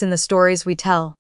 in the stories we tell.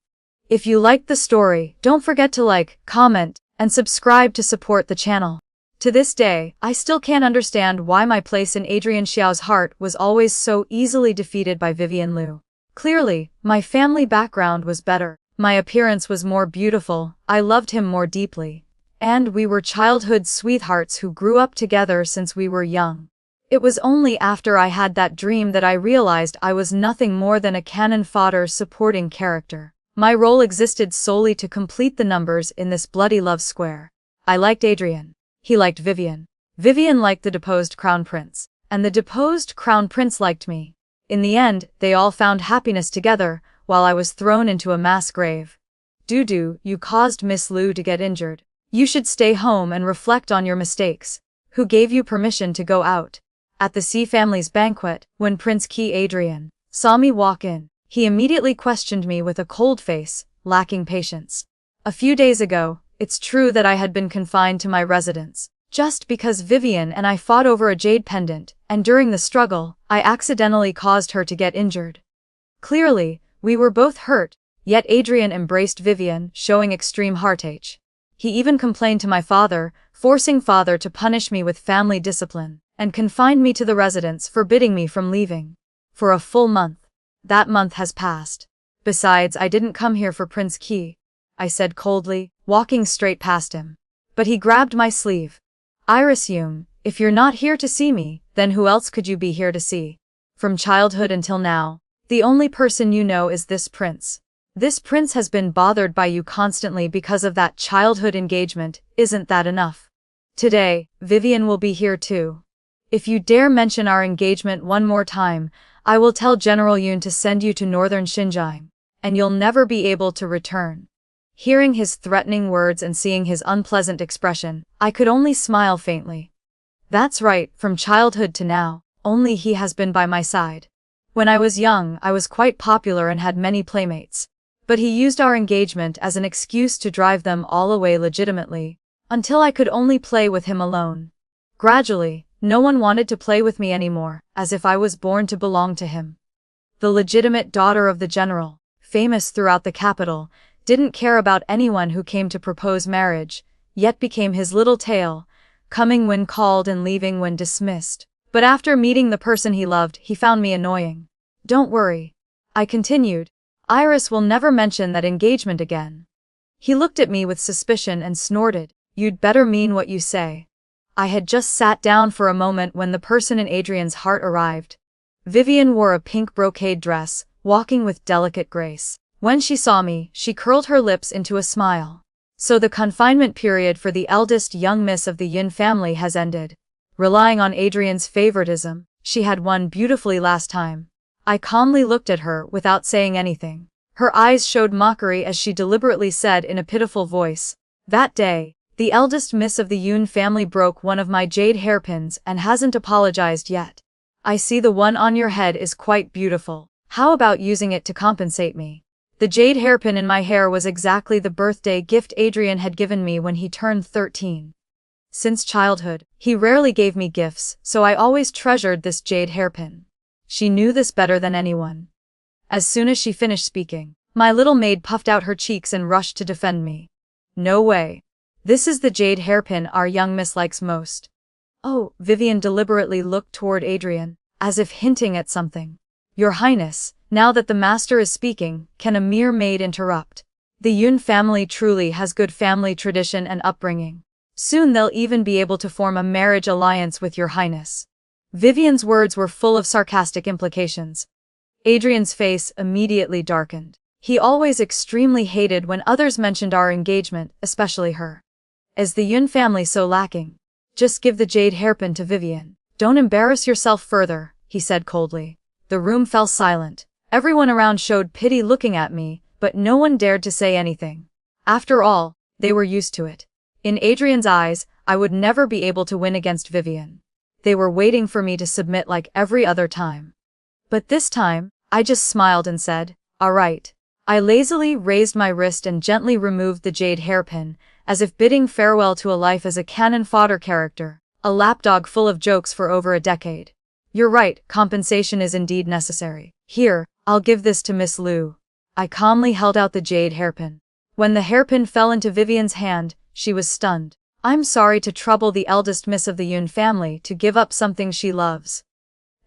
If you liked the story, don't forget to like, comment, and subscribe to support the channel. To this day, I still can't understand why my place in Adrian Xiao's heart was always so easily defeated by Vivian Liu. Clearly, my family background was better. My appearance was more beautiful, I loved him more deeply. And we were childhood sweethearts who grew up together since we were young. It was only after I had that dream that I realized I was nothing more than a cannon fodder supporting character. My role existed solely to complete the numbers in this bloody love square. I liked Adrian. He liked Vivian. Vivian liked the deposed crown prince. And the deposed crown prince liked me. In the end, they all found happiness together, while I was thrown into a mass grave. Dudu, you caused Miss Liu to get injured. You should stay home and reflect on your mistakes. Who gave you permission to go out? At the Xi family's banquet, when Prince Qi Adrian saw me walk in, he immediately questioned me with a cold face, lacking patience. A few days ago, it's true that I had been confined to my residence, just because Vivian and I fought over a jade pendant, and during the struggle, I accidentally caused her to get injured. Clearly, we were both hurt, yet Adrian embraced Vivian, showing extreme heartache. He even complained to my father, forcing father to punish me with family discipline, and confined me to the residence, forbidding me from leaving. For a full month. That month has passed. Besides, I didn't come here for Prince Qi, I said coldly, walking straight past him. But he grabbed my sleeve. Iris Yoon, if you're not here to see me, then who else could you be here to see? From childhood until now, the only person you know is this prince. This prince has been bothered by you constantly because of that childhood engagement, isn't that enough? Today, Vivian will be here too. If you dare mention our engagement one more time, I will tell General Yoon to send you to northern Xinjiang, and you'll never be able to return. Hearing his threatening words and seeing his unpleasant expression, I could only smile faintly. That's right, from childhood to now, only he has been by my side. When I was young, I was quite popular and had many playmates. But he used our engagement as an excuse to drive them all away legitimately, until I could only play with him alone. Gradually, no one wanted to play with me anymore, as if I was born to belong to him. The legitimate daughter of the general, famous throughout the capital, didn't care about anyone who came to propose marriage, yet became his little tail, coming when called and leaving when dismissed. But after meeting the person he loved, he found me annoying. Don't worry, I continued. Iris will never mention that engagement again. He looked at me with suspicion and snorted, you'd better mean what you say. I had just sat down for a moment when the person in Adrian's heart arrived. Vivian wore a pink brocade dress, walking with delicate grace. When she saw me, she curled her lips into a smile. So the confinement period for the eldest young miss of the Yin family has ended. Relying on Adrian's favoritism, she had won beautifully last time. I calmly looked at her without saying anything. Her eyes showed mockery as she deliberately said in a pitiful voice, that day, the eldest miss of the Yoon family broke one of my jade hairpins and hasn't apologized yet. I see the one on your head is quite beautiful. How about using it to compensate me? The jade hairpin in my hair was exactly the birthday gift Adrian had given me when he turned 13. Since childhood, he rarely gave me gifts, so I always treasured this jade hairpin. She knew this better than anyone. As soon as she finished speaking, my little maid puffed out her cheeks and rushed to defend me. No way. This is the jade hairpin our young miss likes most. Oh, Vivian deliberately looked toward Adrian, as if hinting at something. Your Highness, now that the master is speaking, can a mere maid interrupt? The Yoon family truly has good family tradition and upbringing. Soon they'll even be able to form a marriage alliance with your Highness. Vivian's words were full of sarcastic implications. Adrian's face immediately darkened. He always extremely hated when others mentioned our engagement, especially her. Is the Yun family so lacking? Just give the jade hairpin to Vivian. Don't embarrass yourself further, he said coldly. The room fell silent. Everyone around showed pity looking at me, but no one dared to say anything. After all, they were used to it. In Adrian's eyes, I would never be able to win against Vivian. They were waiting for me to submit like every other time. But this time, I just smiled and said, all right. I lazily raised my wrist and gently removed the jade hairpin, as if bidding farewell to a life as a cannon fodder character, a lapdog full of jokes for over a decade. You're right, compensation is indeed necessary. Here, I'll give this to Miss Liu. I calmly held out the jade hairpin. When the hairpin fell into Vivian's hand, she was stunned. I'm sorry to trouble the eldest miss of the Yun family to give up something she loves.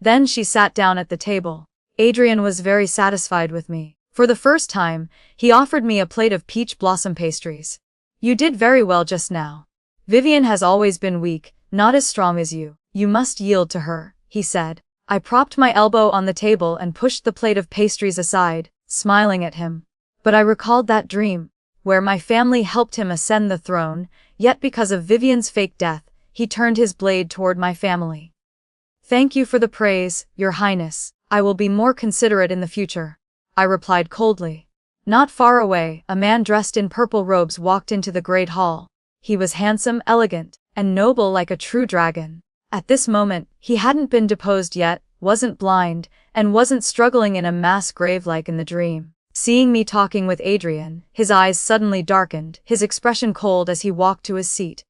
Then she sat down at the table. Adrian was very satisfied with me. For the first time, he offered me a plate of peach blossom pastries. You did very well just now. Vivian has always been weak, not as strong as you. You must yield to her, he said. I propped my elbow on the table and pushed the plate of pastries aside, smiling at him. But I recalled that dream, where my family helped him ascend the throne, yet because of Vivian's fake death, he turned his blade toward my family. Thank you for the praise, Your Highness. I will be more considerate in the future, I replied coldly. Not far away, a man dressed in purple robes walked into the great hall. He was handsome, elegant, and noble like a true dragon. At this moment, he hadn't been deposed yet, wasn't blind, and wasn't struggling in a mass grave like in the dream. Seeing me talking with Adrian, his eyes suddenly darkened, his expression cold as he walked to his seat.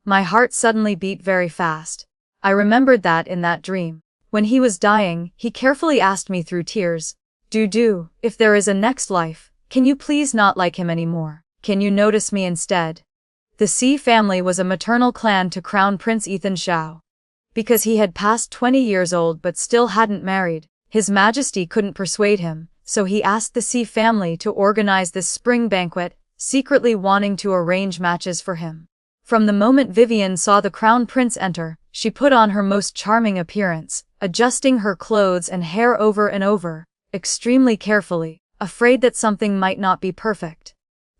My heart suddenly beat very fast. I remembered that in that dream, when he was dying, he carefully asked me through tears, if there is a next life, can you please not like him anymore? Can you notice me instead? The Xi family was a maternal clan to Crown Prince Ethan Xiao. Because he had passed 20 years old but still hadn't married, His Majesty couldn't persuade him, so he asked the Xi family to organize this spring banquet, secretly wanting to arrange matches for him. From the moment Vivian saw the Crown Prince enter, she put on her most charming appearance, adjusting her clothes and hair over and over, extremely carefully, afraid that something might not be perfect.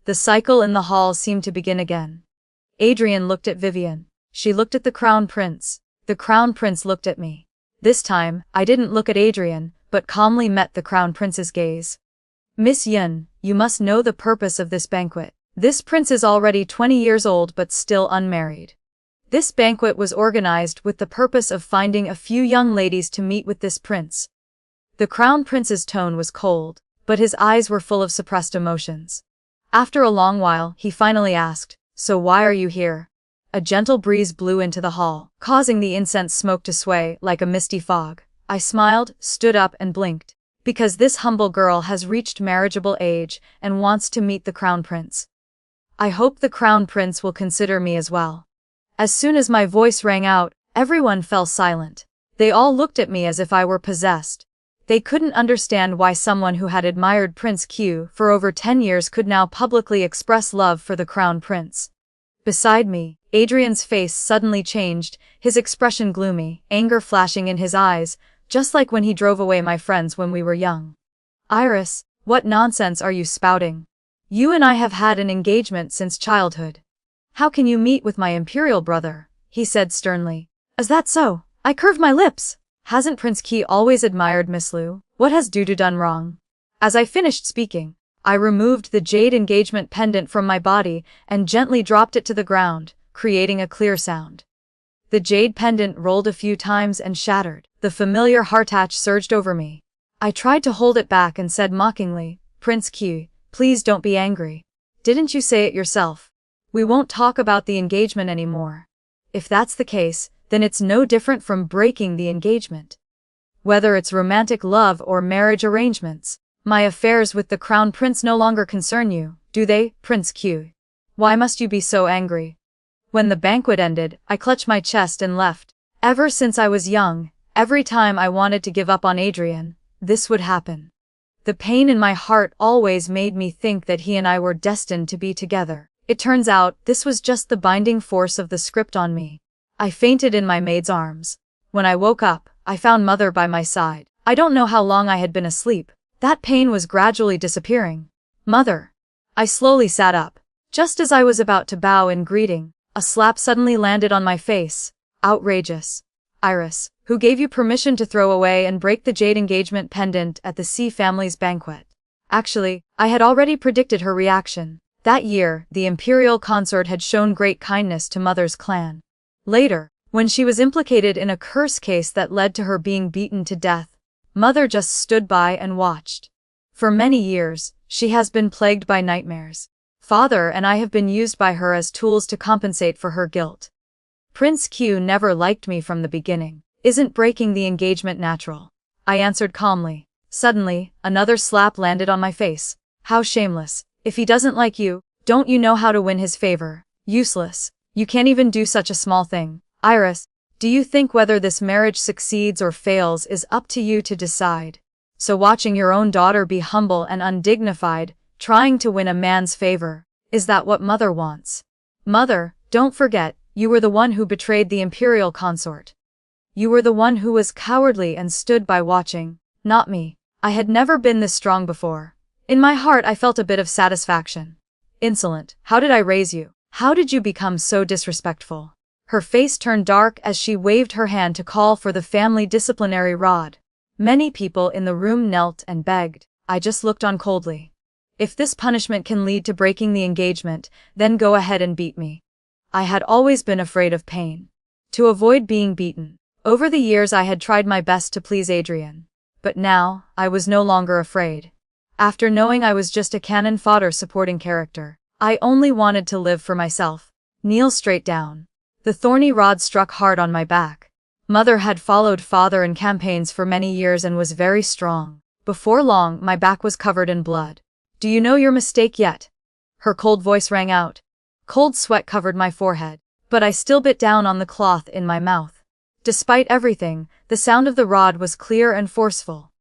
The cycle in the hall seemed to begin again. Adrian looked at Vivian. She looked at the Crown Prince. The Crown Prince looked at me. This time, I didn't look at Adrian, but calmly met the Crown Prince's gaze. Miss Yun, you must know the purpose of this banquet. This prince is already 20 years old but still unmarried. This banquet was organized with the purpose of finding a few young ladies to meet with this prince. The Crown Prince's tone was cold, but his eyes were full of suppressed emotions. After a long while, he finally asked, "So why are you here?" A gentle breeze blew into the hall, causing the incense smoke to sway like a misty fog. I smiled, stood up and blinked. Because this humble girl has reached marriageable age and wants to meet the Crown Prince. I hope the Crown Prince will consider me as well. As soon as my voice rang out, everyone fell silent. They all looked at me as if I were possessed. They couldn't understand why someone who had admired Prince Q for over 10 years could now publicly express love for the Crown Prince. Beside me, Adrian's face suddenly changed, his expression gloomy, anger flashing in his eyes, just like when he drove away my friends when we were young. Iris, what nonsense are you spouting? You and I have had an engagement since childhood. How can you meet with my imperial brother? He said sternly. Is that so? I curved my lips. Hasn't Prince Qi always admired Miss Lu? What has Dudu done wrong? As I finished speaking, I removed the jade engagement pendant from my body and gently dropped it to the ground, creating a clear sound. The jade pendant rolled a few times and shattered. The familiar heartache surged over me. I tried to hold it back and said mockingly, "Prince Qi, please don't be angry. Didn't you say it yourself? We won't talk about the engagement anymore. If that's the case, then it's no different from breaking the engagement. Whether it's romantic love or marriage arrangements, my affairs with the Crown Prince no longer concern you, do they, Prince Q? Why must you be so angry?" When the banquet ended, I clutched my chest and left. Ever since I was young, every time I wanted to give up on Adrian, this would happen. The pain in my heart always made me think that he and I were destined to be together. It turns out, this was just the binding force of the script on me. I fainted in my maid's arms. When I woke up, I found Mother by my side. I don't know how long I had been asleep. That pain was gradually disappearing. "Mother." I slowly sat up. Just as I was about to bow in greeting, a slap suddenly landed on my face. Outrageous. Iris, who gave you permission to throw away and break the jade engagement pendant at the Xi family's banquet? Actually, I had already predicted her reaction. That year, the imperial consort had shown great kindness to Mother's clan. Later, when she was implicated in a curse case that led to her being beaten to death, Mother just stood by and watched. For many years, she has been plagued by nightmares. Father and I have been used by her as tools to compensate for her guilt. Prince Q never liked me from the beginning. Isn't breaking the engagement natural? I answered calmly. Suddenly, another slap landed on my face. How shameless. If he doesn't like you, don't you know how to win his favor? Useless. You can't even do such a small thing. Iris, do you think whether this marriage succeeds or fails is up to you to decide? So watching your own daughter be humble and undignified, trying to win a man's favor, is that what mother wants? Mother, don't forget, you were the one who betrayed the imperial consort. You were the one who was cowardly and stood by watching, not me. I had never been this strong before. In my heart I felt a bit of satisfaction. Insolent, how did I raise you? How did you become so disrespectful? Her face turned dark as she waved her hand to call for the family disciplinary rod. Many people in the room knelt and begged. I just looked on coldly. If this punishment can lead to breaking the engagement, then go ahead and beat me. I had always been afraid of pain. To avoid being beaten. Over the years I had tried my best to please Adrian. But now, I was no longer afraid. After knowing I was just a cannon fodder supporting character, I only wanted to live for myself. Kneel straight down. The thorny rod struck hard on my back. Mother had followed father in campaigns for many years and was very strong. Before long, my back was covered in blood. Do you know your mistake yet? Her cold voice rang out. Cold sweat covered my forehead, but I still bit down on the cloth in my mouth. Despite everything, the sound of the rod was clear and forceful.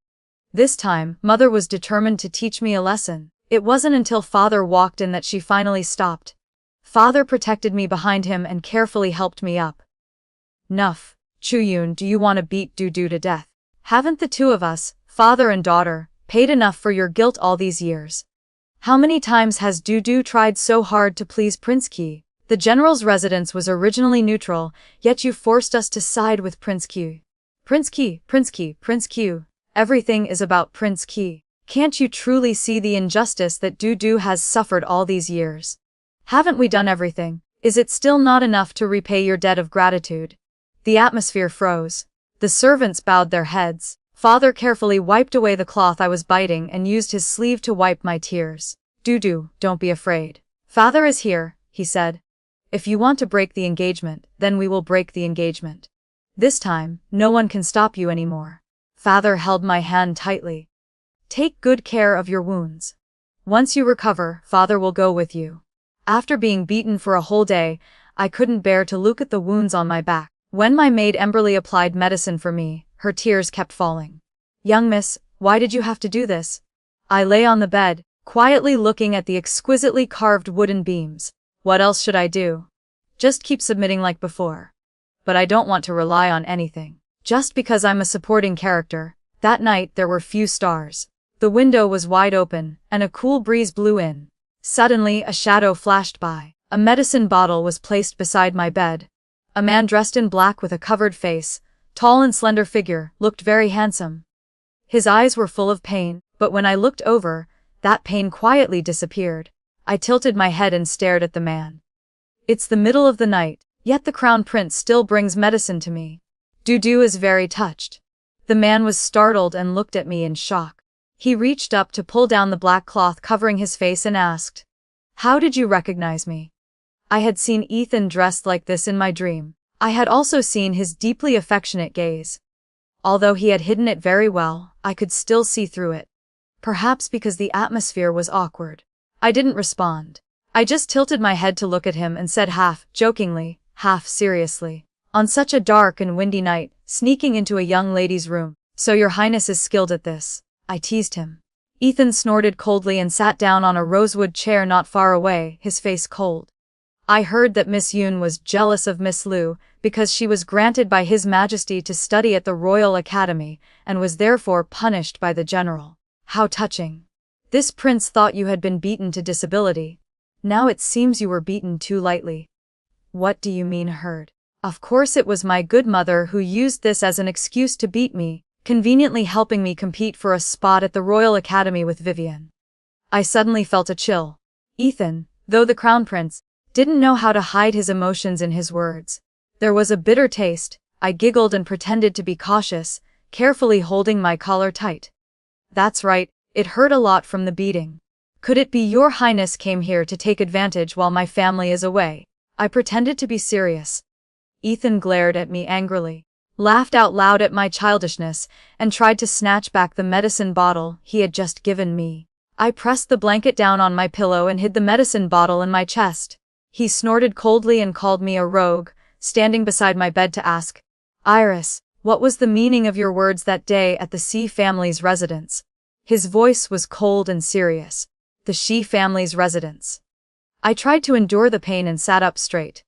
This time, mother was determined to teach me a lesson. It wasn't until father walked in that she finally stopped. Father protected me behind him and carefully helped me up. Nuff. Chuyun, do you want to beat Dudu to death? Haven't the two of us, father and daughter, paid enough for your guilt all these years? How many times has Dudu tried so hard to please Prince Qi? The general's residence was originally neutral, yet you forced us to side with Prince Qi. Prince Qi, Prince Qi, Prince Qi. Everything is about Prince Qi. Can't you truly see the injustice that Dudu has suffered all these years? Haven't we done everything? Is it still not enough to repay your debt of gratitude? The atmosphere froze. The servants bowed their heads. Father carefully wiped away the cloth I was biting and used his sleeve to wipe my tears. Dudu, don't be afraid. Father is here, he said. If you want to break the engagement, then we will break the engagement. This time, no one can stop you anymore. Father held my hand tightly. Take good care of your wounds. Once you recover, father will go with you. After being beaten for a whole day, I couldn't bear to look at the wounds on my back. When my maid Emberly applied medicine for me, her tears kept falling. Young miss, why did you have to do this? I lay on the bed, quietly looking at the exquisitely carved wooden beams. What else should I do? Just keep submitting like before. But I don't want to rely on anything. Just because I'm a supporting character. That night there were few stars. The window was wide open, and a cool breeze blew in. Suddenly a shadow flashed by. A medicine bottle was placed beside my bed. A man dressed in black with a covered face, tall and slender figure, looked very handsome. His eyes were full of pain, but when I looked over, that pain quietly disappeared. I tilted my head and stared at the man. It's the middle of the night, yet the crown prince still brings medicine to me. Dudu is very touched. The man was startled and looked at me in shock. He reached up to pull down the black cloth covering his face and asked, "How did you recognize me?" I had seen Ethan dressed like this in my dream. I had also seen his deeply affectionate gaze. Although he had hidden it very well, I could still see through it. Perhaps because the atmosphere was awkward. I didn't respond. I just tilted my head to look at him and said half jokingly, half seriously. On such a dark and windy night, sneaking into a young lady's room. So your highness is skilled at this. I teased him. Ethan snorted coldly and sat down on a rosewood chair not far away, his face cold. I heard that Miss Yun was jealous of Miss Liu because she was granted by His Majesty to study at the Royal Academy and was therefore punished by the general. How touching. This prince thought you had been beaten to disability. Now it seems you were beaten too lightly. What do you mean heard? Of course it was my good mother who used this as an excuse to beat me, conveniently helping me compete for a spot at the Royal Academy with Vivian. I suddenly felt a chill. Ethan, though the crown prince, didn't know how to hide his emotions in his words. There was a bitter taste. I giggled and pretended to be cautious, carefully holding my collar tight. That's right, it hurt a lot from the beating. Could it be your highness came here to take advantage while my family is away? I pretended to be serious. Ethan glared at me angrily, laughed out loud at my childishness, and tried to snatch back the medicine bottle he had just given me. I pressed the blanket down on my pillow and hid the medicine bottle in my chest. He snorted coldly and called me a rogue, standing beside my bed to ask, "Iris, what was the meaning of your words that day at the Xi family's residence?" His voice was cold and serious. The Xi family's residence. I tried to endure the pain and sat up straight.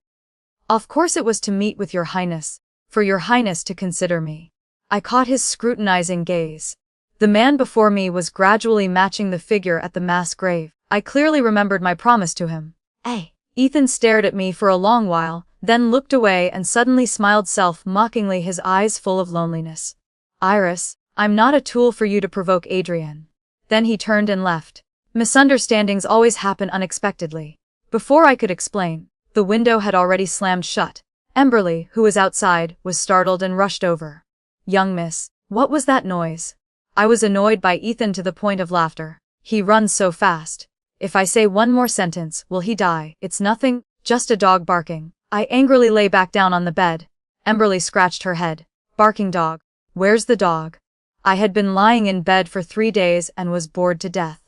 "Of course it was to meet with your highness, for your highness to consider me." I caught his scrutinizing gaze. The man before me was gradually matching the figure at the mass grave. I clearly remembered my promise to him. "Hey." Ethan stared at me for a long while, then looked away and suddenly smiled self-mockingly, his eyes full of loneliness. "Iris, I'm not a tool for you to provoke Adrian." Then he turned and left. Misunderstandings always happen unexpectedly. Before I could explain, the window had already slammed shut. Emberly, who was outside, was startled and rushed over. "Young miss, what was that noise?" I was annoyed by Ethan to the point of laughter. He runs so fast. If I say one more sentence, will he die? "It's nothing, just a dog barking." I angrily lay back down on the bed. Emberly scratched her head. "Barking dog? Where's the dog?" I had been lying in bed for 3 days and was bored to death.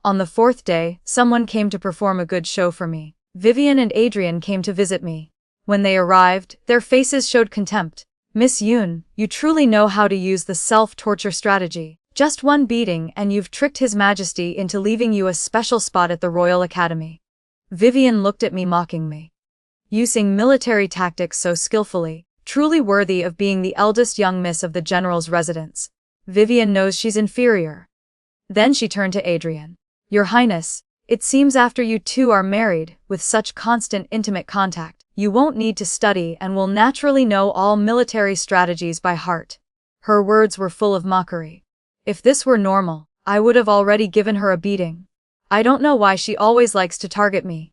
On the 4th day, someone came to perform a good show for me. Vivian and Adrian came to visit me. When they arrived, their faces showed contempt. "Miss Yoon, you truly know how to use the self-torture strategy. Just one beating and you've tricked His Majesty into leaving you a special spot at the Royal Academy." Vivian looked at me mockingly. Using military tactics so skillfully, truly worthy of being the eldest young miss of the general's residence. Vivian knows she's inferior. Then she turned to Adrian. "Your Highness, it seems after you two are married, with such constant intimate contact, you won't need to study and will naturally know all military strategies by heart." Her words were full of mockery. If this were normal, I would have already given her a beating. I don't know why she always likes to target me.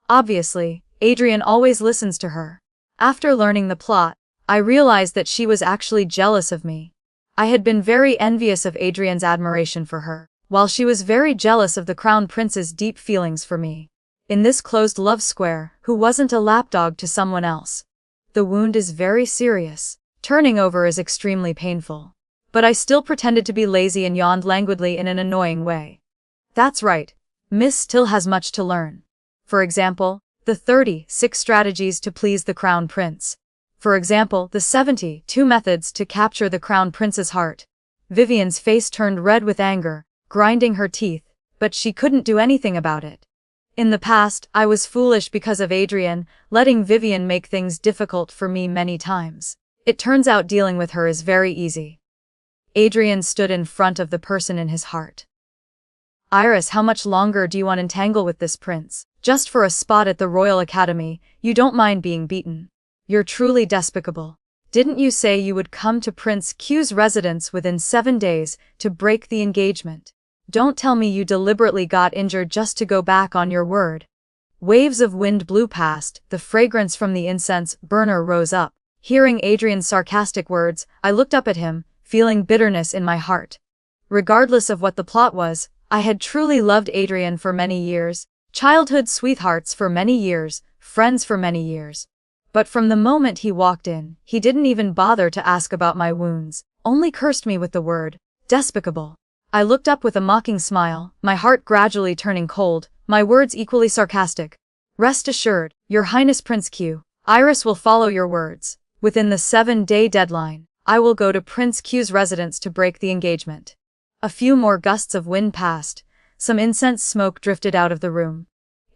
Obviously, Adrian always listens to her. After learning the plot, I realized that she was actually jealous of me. I had been very envious of Adrian's admiration for her, while she was very jealous of the Crown Prince's deep feelings for me. In this closed love square, who wasn't a lapdog to someone else? The wound is very serious. Turning over is extremely painful. But I still pretended to be lazy and yawned languidly in an annoying way. That's right. Miss still has much to learn. For example, the 36 strategies to please the Crown Prince. For example, the 72 methods to capture the Crown Prince's heart. Vivian's face turned red with anger, grinding her teeth, but she couldn't do anything about it. In the past, I was foolish because of Adrian, letting Vivian make things difficult for me many times. It turns out dealing with her is very easy. Adrian stood in front of the person in his heart. "Iris, how much longer do you want to entangle with this prince? Just for a spot at the Royal Academy, you don't mind being beaten. You're truly despicable. Didn't you say you would come to Prince Q's residence within 7 days to break the engagement? Don't tell me you deliberately got injured just to go back on your word." Waves of wind blew past, the fragrance from the incense burner rose up. Hearing Adrian's sarcastic words, I looked up at him, feeling bitterness in my heart. Regardless of what the plot was, I had truly loved Adrian for many years, childhood sweethearts for many years, friends for many years. But from the moment he walked in, he didn't even bother to ask about my wounds, only cursed me with the word, despicable. I looked up with a mocking smile, my heart gradually turning cold, my words equally sarcastic. "Rest assured, Your Highness Prince Q, Iris will follow your words. Within the 7-day deadline, I will go to Prince Q's residence to break the engagement." A few more gusts of wind passed, some incense smoke drifted out of the room.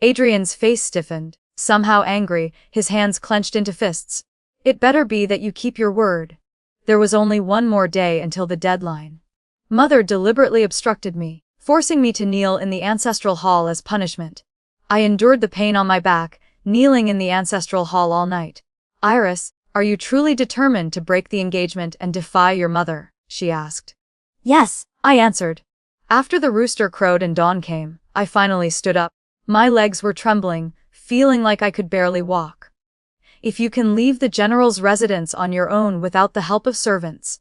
Adrian's face stiffened, somehow angry, his hands clenched into fists. "It better be that you keep your word." There was only one more day until the deadline. Mother deliberately obstructed me, forcing me to kneel in the ancestral hall as punishment. I endured the pain on my back, kneeling in the ancestral hall all night. "Iris, are you truly determined to break the engagement and defy your mother?" she asked. "Yes," I answered. After the rooster crowed and dawn came, I finally stood up. My legs were trembling, feeling like I could barely walk. "If you can leave the general's residence on your own without the help of servants,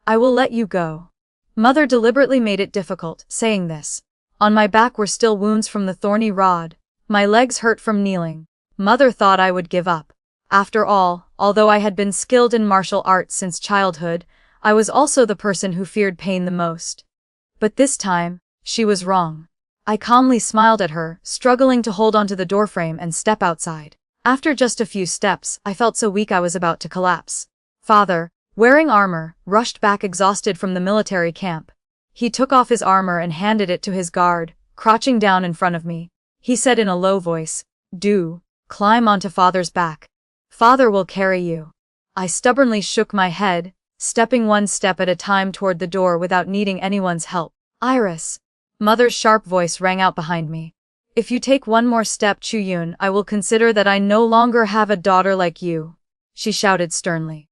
I will let you go." Mother deliberately made it difficult, saying this. On my back were still wounds from the thorny rod. My legs hurt from kneeling. Mother thought I would give up. After all, although I had been skilled in martial arts since childhood, I was also the person who feared pain the most. But this time, she was wrong. I calmly smiled at her, struggling to hold onto the doorframe and step outside. After just a few steps, I felt so weak I was about to collapse. Father, wearing armor, rushed back exhausted from the military camp. He took off his armor and handed it to his guard, crouching down in front of me. He said in a low voice, "Do, climb onto Father's back. Father will carry you." I stubbornly shook my head, stepping one step at a time toward the door without needing anyone's help. "Iris." Mother's sharp voice rang out behind me. "If you take one more step, Chuyun, I will consider that I no longer have a daughter like you," she shouted sternly.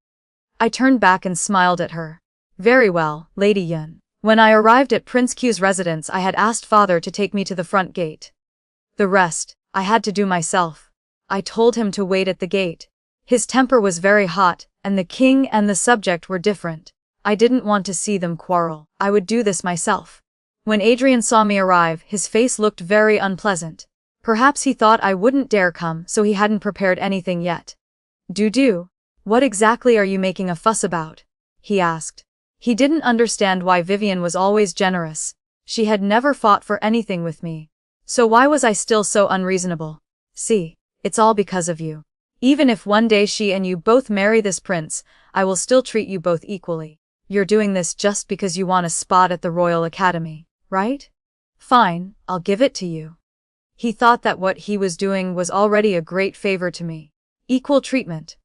I turned back and smiled at her. "Very well, Lady Yun." When I arrived at Prince Q's residence, I had asked Father to take me to the front gate. The rest, I had to do myself. I told him to wait at the gate. His temper was very hot, and the king and the subject were different. I didn't want to see them quarrel. I would do this myself. When Adrian saw me arrive, his face looked very unpleasant. Perhaps he thought I wouldn't dare come, so he hadn't prepared anything yet. "Do, what exactly are you making a fuss about?" he asked. He didn't understand why Vivian was always generous. She had never fought for anything with me. So why was I still so unreasonable? "See, it's all because of you. Even if one day she and you both marry this prince, I will still treat you both equally. You're doing this just because you want a spot at the Royal Academy, right? Fine, I'll give it to you." He thought that what he was doing was already a great favor to me. Equal treatment.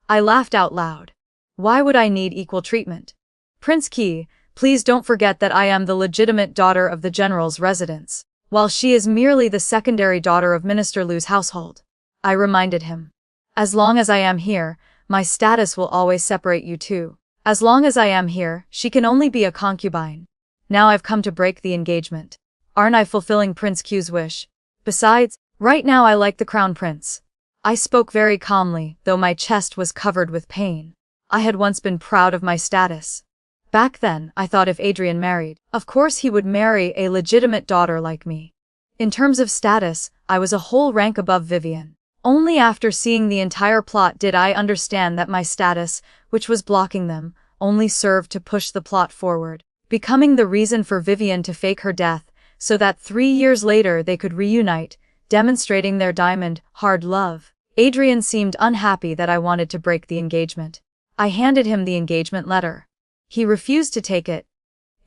I laughed out loud. Why would I need equal treatment? "Prince Qi, please don't forget that I am the legitimate daughter of the general's residence, while she is merely the secondary daughter of Minister Lu's household," I reminded him. "As long as I am here, my status will always separate you two. As long as I am here, she can only be a concubine. Now I've come to break the engagement. Aren't I fulfilling Prince Q's wish? Besides, right now I like the crown prince." I spoke very calmly, though my chest was covered with pain. I had once been proud of my status. Back then, I thought if Adrian married, of course he would marry a legitimate daughter like me. In terms of status, I was a whole rank above Vivian. Only after seeing the entire plot did I understand that my status, which was blocking them, only served to push the plot forward, becoming the reason for Vivian to fake her death, so that 3 years later they could reunite, demonstrating their diamond, hard love. Adrian seemed unhappy that I wanted to break the engagement. I handed him the engagement letter. He refused to take it.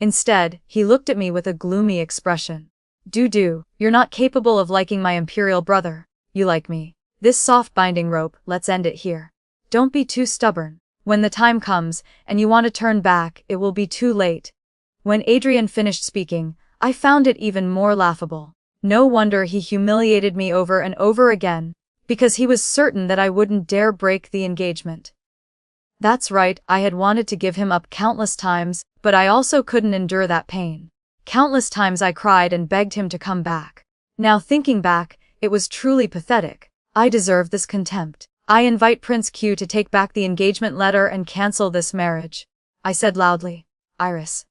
Instead, he looked at me with a gloomy expression. "Do, you're not capable of liking my imperial brother. You like me. This soft binding rope, let's end it here. Don't be too stubborn. When the time comes, and you want to turn back, it will be too late." When Adrian finished speaking, I found it even more laughable. No wonder he humiliated me over and over again, because he was certain that I wouldn't dare break the engagement. That's right, I had wanted to give him up countless times, but I also couldn't endure that pain. Countless times I cried and begged him to come back. Now thinking back, it was truly pathetic. I deserve this contempt. "I invite Prince Q to take back the engagement letter and cancel this marriage," I said loudly. "Iris."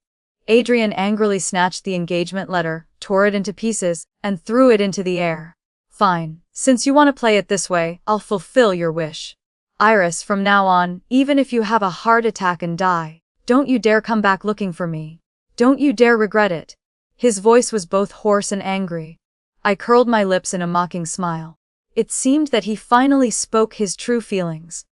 Adrian angrily snatched the engagement letter, tore it into pieces, and threw it into the air. "Fine. Since you want to play it this way, I'll fulfill your wish. Iris, from now on, even if you have a heart attack and die, don't you dare come back looking for me. Don't you dare regret it." His voice was both hoarse and angry. I curled my lips in a mocking smile. It seemed that he finally spoke his true feelings.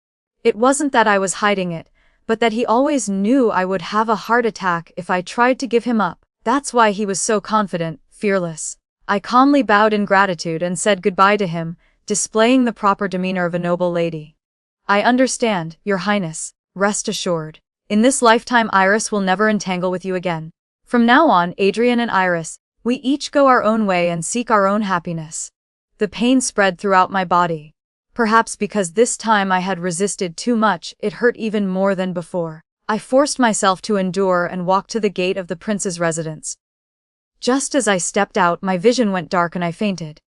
It wasn't that I was hiding it, but that he always knew I would have a heart attack if I tried to give him up. That's why he was so confident, fearless. I calmly bowed in gratitude and said goodbye to him, displaying the proper demeanor of a noble lady. "I understand, Your Highness. Rest assured. In this lifetime Iris will never entangle with you again. From now on, Adrian and Iris, we each go our own way and seek our own happiness." The pain spread throughout my body. Perhaps because this time I had resisted too much, it hurt even more than before. I forced myself to endure and walked to the gate of the prince's residence. Just as I stepped out, my vision went dark and I fainted.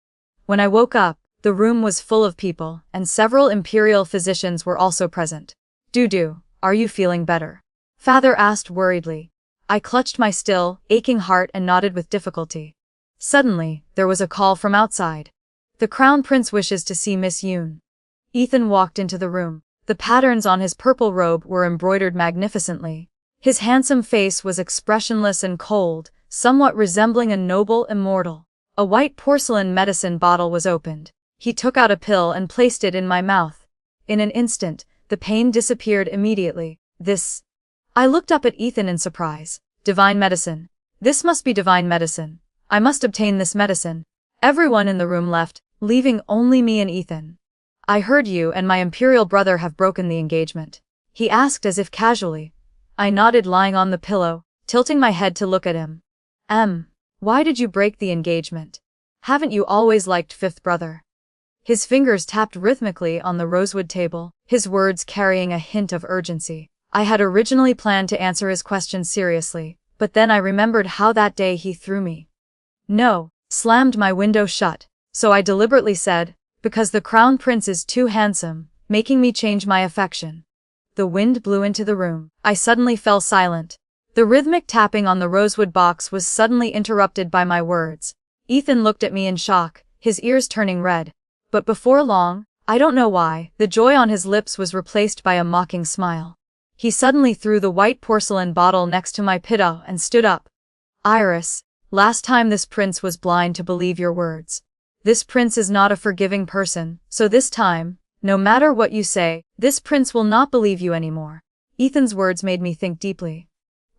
When I woke up, the room was full of people, and several imperial physicians were also present. "Do, are you feeling better?" Father asked worriedly. I clutched my still, aching heart and nodded with difficulty. Suddenly, there was a call from outside. "The Crown Prince wishes to see Miss Yoon." Ethan walked into the room. The patterns on his purple robe were embroidered magnificently. His handsome face was expressionless and cold, somewhat resembling a noble immortal. A white porcelain medicine bottle was opened. He took out a pill and placed it in my mouth. In an instant, the pain disappeared immediately. This. I looked up at Ethan in surprise. Divine medicine. This must be divine medicine. I must obtain this medicine. Everyone in the room left, leaving only me and Ethan. I heard you and my imperial brother have broken the engagement. He asked as if casually. I nodded, lying on the pillow, tilting my head to look at him. Why did you break the engagement? Haven't you always liked fifth brother? His fingers tapped rhythmically on the rosewood table, his words carrying a hint of urgency. I had originally planned to answer his question seriously, but then I remembered how that day he threw me. No, slammed my window shut, so I deliberately said, because the crown prince is too handsome, making me change my affection. The wind blew into the room. I suddenly fell silent. The rhythmic tapping on the rosewood box was suddenly interrupted by my words. Ethan looked at me in shock, his ears turning red. But before long, I don't know why, the joy on his lips was replaced by a mocking smile. He suddenly threw the white porcelain bottle next to my pillow and stood up. Iris, last time this prince was blind to believe your words. This prince is not a forgiving person, so this time, no matter what you say, this prince will not believe you anymore. Ethan's words made me think deeply.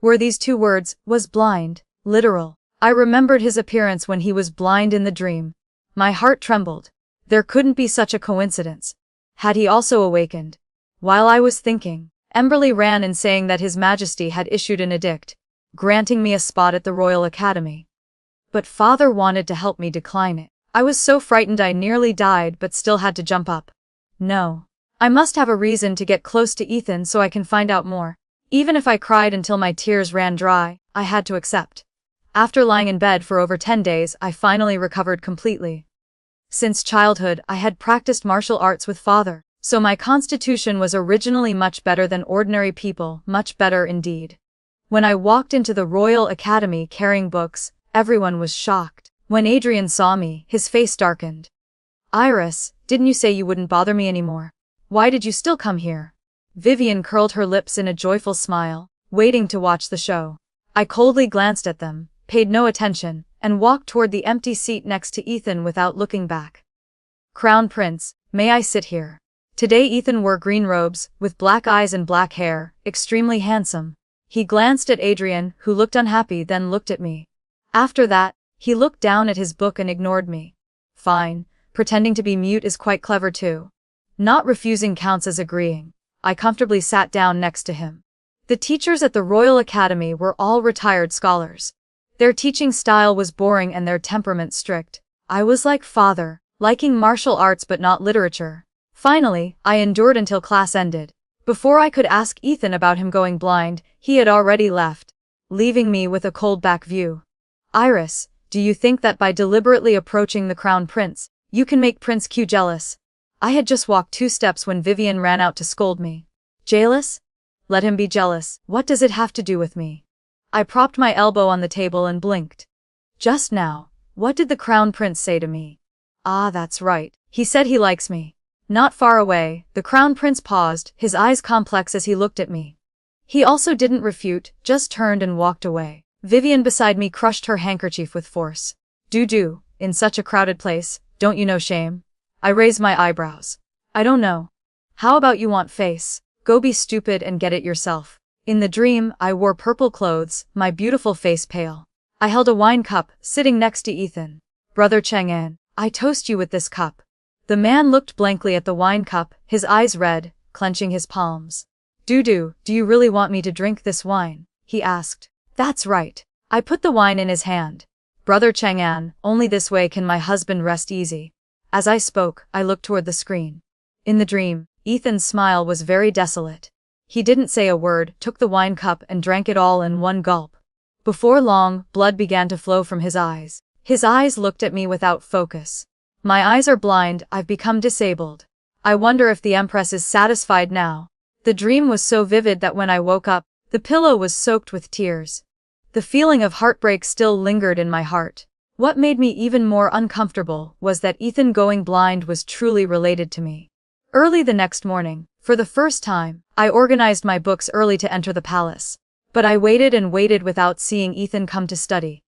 Were these two words, was blind, literal? I remembered his appearance when he was blind in the dream. My heart trembled. There couldn't be such a coincidence. Had he also awakened? While I was thinking, Emberly ran in saying that His Majesty had issued an edict, granting me a spot at the Royal Academy. But father wanted to help me decline it. I was so frightened I nearly died but still had to jump up. No. I must have a reason to get close to Ethan so I can find out more. Even if I cried until my tears ran dry, I had to accept. After lying in bed for over 10 days, I finally recovered completely. Since childhood, I had practiced martial arts with father, so my constitution was originally much better than ordinary people, much better indeed. When I walked into the Royal Academy carrying books, everyone was shocked. When Adrian saw me, his face darkened. Iris, didn't you say you wouldn't bother me anymore? Why did you still come here? Vivian curled her lips in a joyful smile, waiting to watch the show. I coldly glanced at them, paid no attention, and walked toward the empty seat next to Ethan without looking back. Crown Prince, may I sit here? Today Ethan wore green robes, with black eyes and black hair, extremely handsome. He glanced at Adrian, who looked unhappy, then looked at me. After that, he looked down at his book and ignored me. Fine, pretending to be mute is quite clever too. Not refusing counts as agreeing. I comfortably sat down next to him. The teachers at the Royal Academy were all retired scholars. Their teaching style was boring and their temperament strict. I was like father, liking martial arts but not literature. Finally, I endured until class ended. Before I could ask Ethan about him going blind, he had already left, leaving me with a cold back view. Iris, do you think that by deliberately approaching the Crown Prince, you can make Prince Q jealous? I had just walked 2 steps when Vivian ran out to scold me. Jealous? Let him be jealous. What does it have to do with me? I propped my elbow on the table and blinked. Just now, what did the Crown Prince say to me? Ah, that's right. He said he likes me. Not far away, the Crown Prince paused, his eyes complex as he looked at me. He also didn't refute, just turned and walked away. Vivian beside me crushed her handkerchief with force. Do, in such a crowded place, don't you know shame? I raised my eyebrows. I don't know. How about you want face? Go be stupid and get it yourself. In the dream, I wore purple clothes, my beautiful face pale. I held a wine cup, sitting next to Ethan. Brother Chang'an, I toast you with this cup. The man looked blankly at the wine cup, his eyes red, clenching his palms. Do you really want me to drink this wine? He asked. That's right. I put the wine in his hand. Brother Chang'an, only this way can my husband rest easy. As I spoke, I looked toward the screen. In the dream, Ethan's smile was very desolate. He didn't say a word, took the wine cup and drank it all in one gulp. Before long, blood began to flow from his eyes. His eyes looked at me without focus. My eyes are blind, I've become disabled. I wonder if the Empress is satisfied now. The dream was so vivid that when I woke up, the pillow was soaked with tears. The feeling of heartbreak still lingered in my heart. What made me even more uncomfortable was that Ethan going blind was truly related to me. Early the next morning, for the first time, I organized my books early to enter the palace. But I waited and waited without seeing Ethan come to study.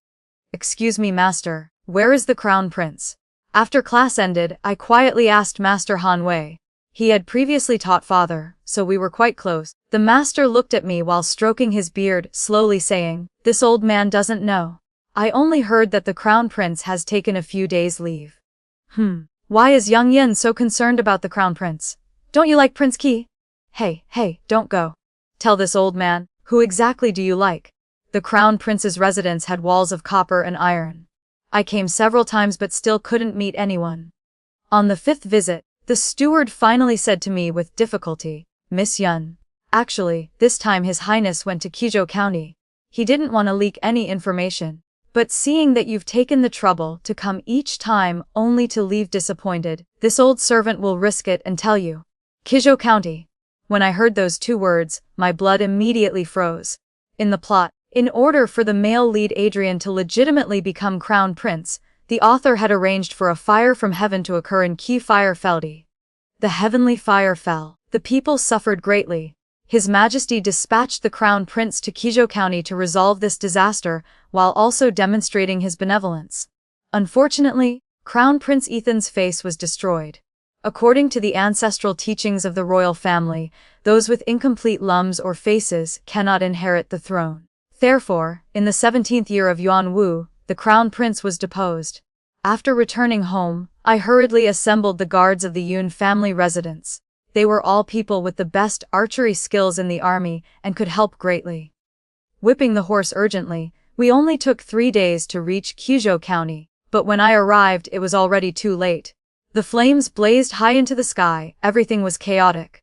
Excuse me, master, Where is the crown prince? After class ended, I quietly asked Master Han Wei. He had previously taught father, so we were quite close. The master looked at me while stroking his beard, slowly saying, "This old man doesn't know. I only heard that the crown prince has taken a few days' leave." Why is Yang Yin so concerned about the crown prince? Don't you like Prince Qi? Hey, don't go. Tell this old man, who exactly do you like? The crown prince's residence had walls of copper and iron. I came several times but still couldn't meet anyone. On the 5th visit, the steward finally said to me with difficulty, "Miss Yun. Actually, this time His Highness went to Qizhou County. He didn't want to leak any information. But seeing that you've taken the trouble to come each time only to leave disappointed, this old servant will risk it and tell you." Qizhou County. When I heard those 2 words, my blood immediately froze. In the plot, in order for the male lead Adrian to legitimately become crown prince, the author had arranged for a fire from heaven to occur in Qi Fire Feldi. The heavenly fire fell. The people suffered greatly. His Majesty dispatched the crown prince to Qizhou County to resolve this disaster, while also demonstrating his benevolence. Unfortunately, Crown Prince Ethan's face was destroyed. According to the ancestral teachings of the royal family, those with incomplete limbs or faces cannot inherit the throne. Therefore, in the 17th year of Yuan Wu, the crown prince was deposed. After returning home, I hurriedly assembled the guards of the Yun family residence. They were all people with the best archery skills in the army and could help greatly. Whipping the horse urgently, we only took 3 days to reach Qizhou County, but when I arrived it was already too late. The flames blazed high into the sky, everything was chaotic.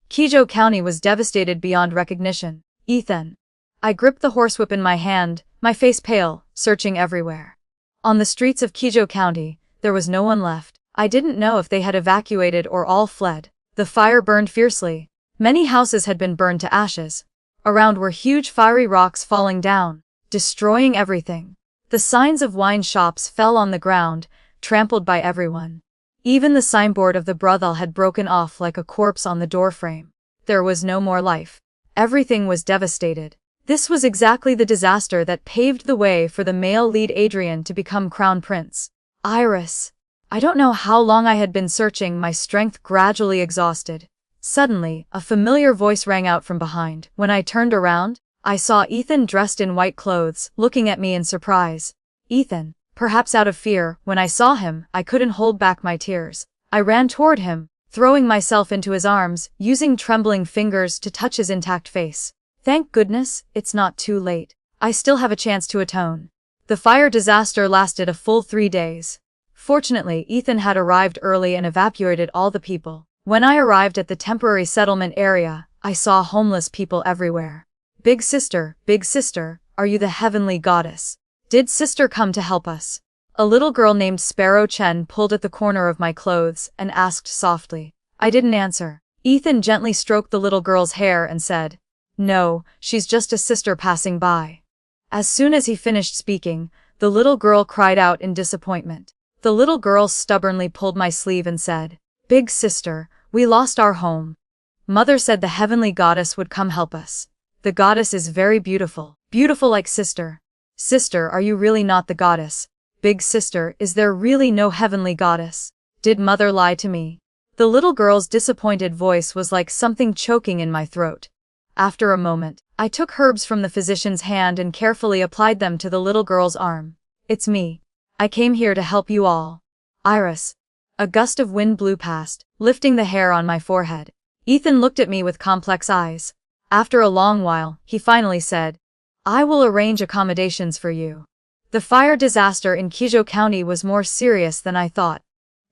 Qizhou County was devastated beyond recognition. Ethan. I gripped the horsewhip in my hand, my face pale, searching everywhere. On the streets of Qizhou County, there was no one left. I didn't know if they had evacuated or all fled. The fire burned fiercely. Many houses had been burned to ashes. Around were huge fiery rocks falling down, destroying everything. The signs of wine shops fell on the ground, trampled by everyone. Even the signboard of the brothel had broken off like a corpse on the doorframe. There was no more life. Everything was devastated. This was exactly the disaster that paved the way for the male lead Adrian to become crown prince. Iris. I don't know how long I had been searching, my strength gradually exhausted. Suddenly, a familiar voice rang out from behind. When I turned around, I saw Ethan dressed in white clothes, looking at me in surprise. Ethan, perhaps out of fear, when I saw him, I couldn't hold back my tears. I ran toward him, throwing myself into his arms, using trembling fingers to touch his intact face. Thank goodness, it's not too late. I still have a chance to atone. The fire disaster lasted a full 3 days. Fortunately, Ethan had arrived early and evacuated all the people. When I arrived at the temporary settlement area, I saw homeless people everywhere. Big sister, are you the heavenly goddess? Did sister come to help us? A little girl named Sparrow Chen pulled at the corner of my clothes and asked softly. I didn't answer. Ethan gently stroked the little girl's hair and said, "No, she's just a sister passing by." As soon as he finished speaking, the little girl cried out in disappointment. The little girl stubbornly pulled my sleeve and said, "Big sister, we lost our home. Mother said the heavenly goddess would come help us. The goddess is very beautiful, beautiful like sister. Sister, are you really not the goddess? Big sister, is there really no heavenly goddess? Did mother lie to me?" The little girl's disappointed voice was like something choking in my throat. After a moment, I took herbs from the physician's hand and carefully applied them to the little girl's arm. "It's me. I came here to help you all. Iris." A gust of wind blew past, lifting the hair on my forehead. Ethan looked at me with complex eyes. After a long while, he finally said, "I will arrange accommodations for you." The fire disaster in Qizhou County was more serious than I thought.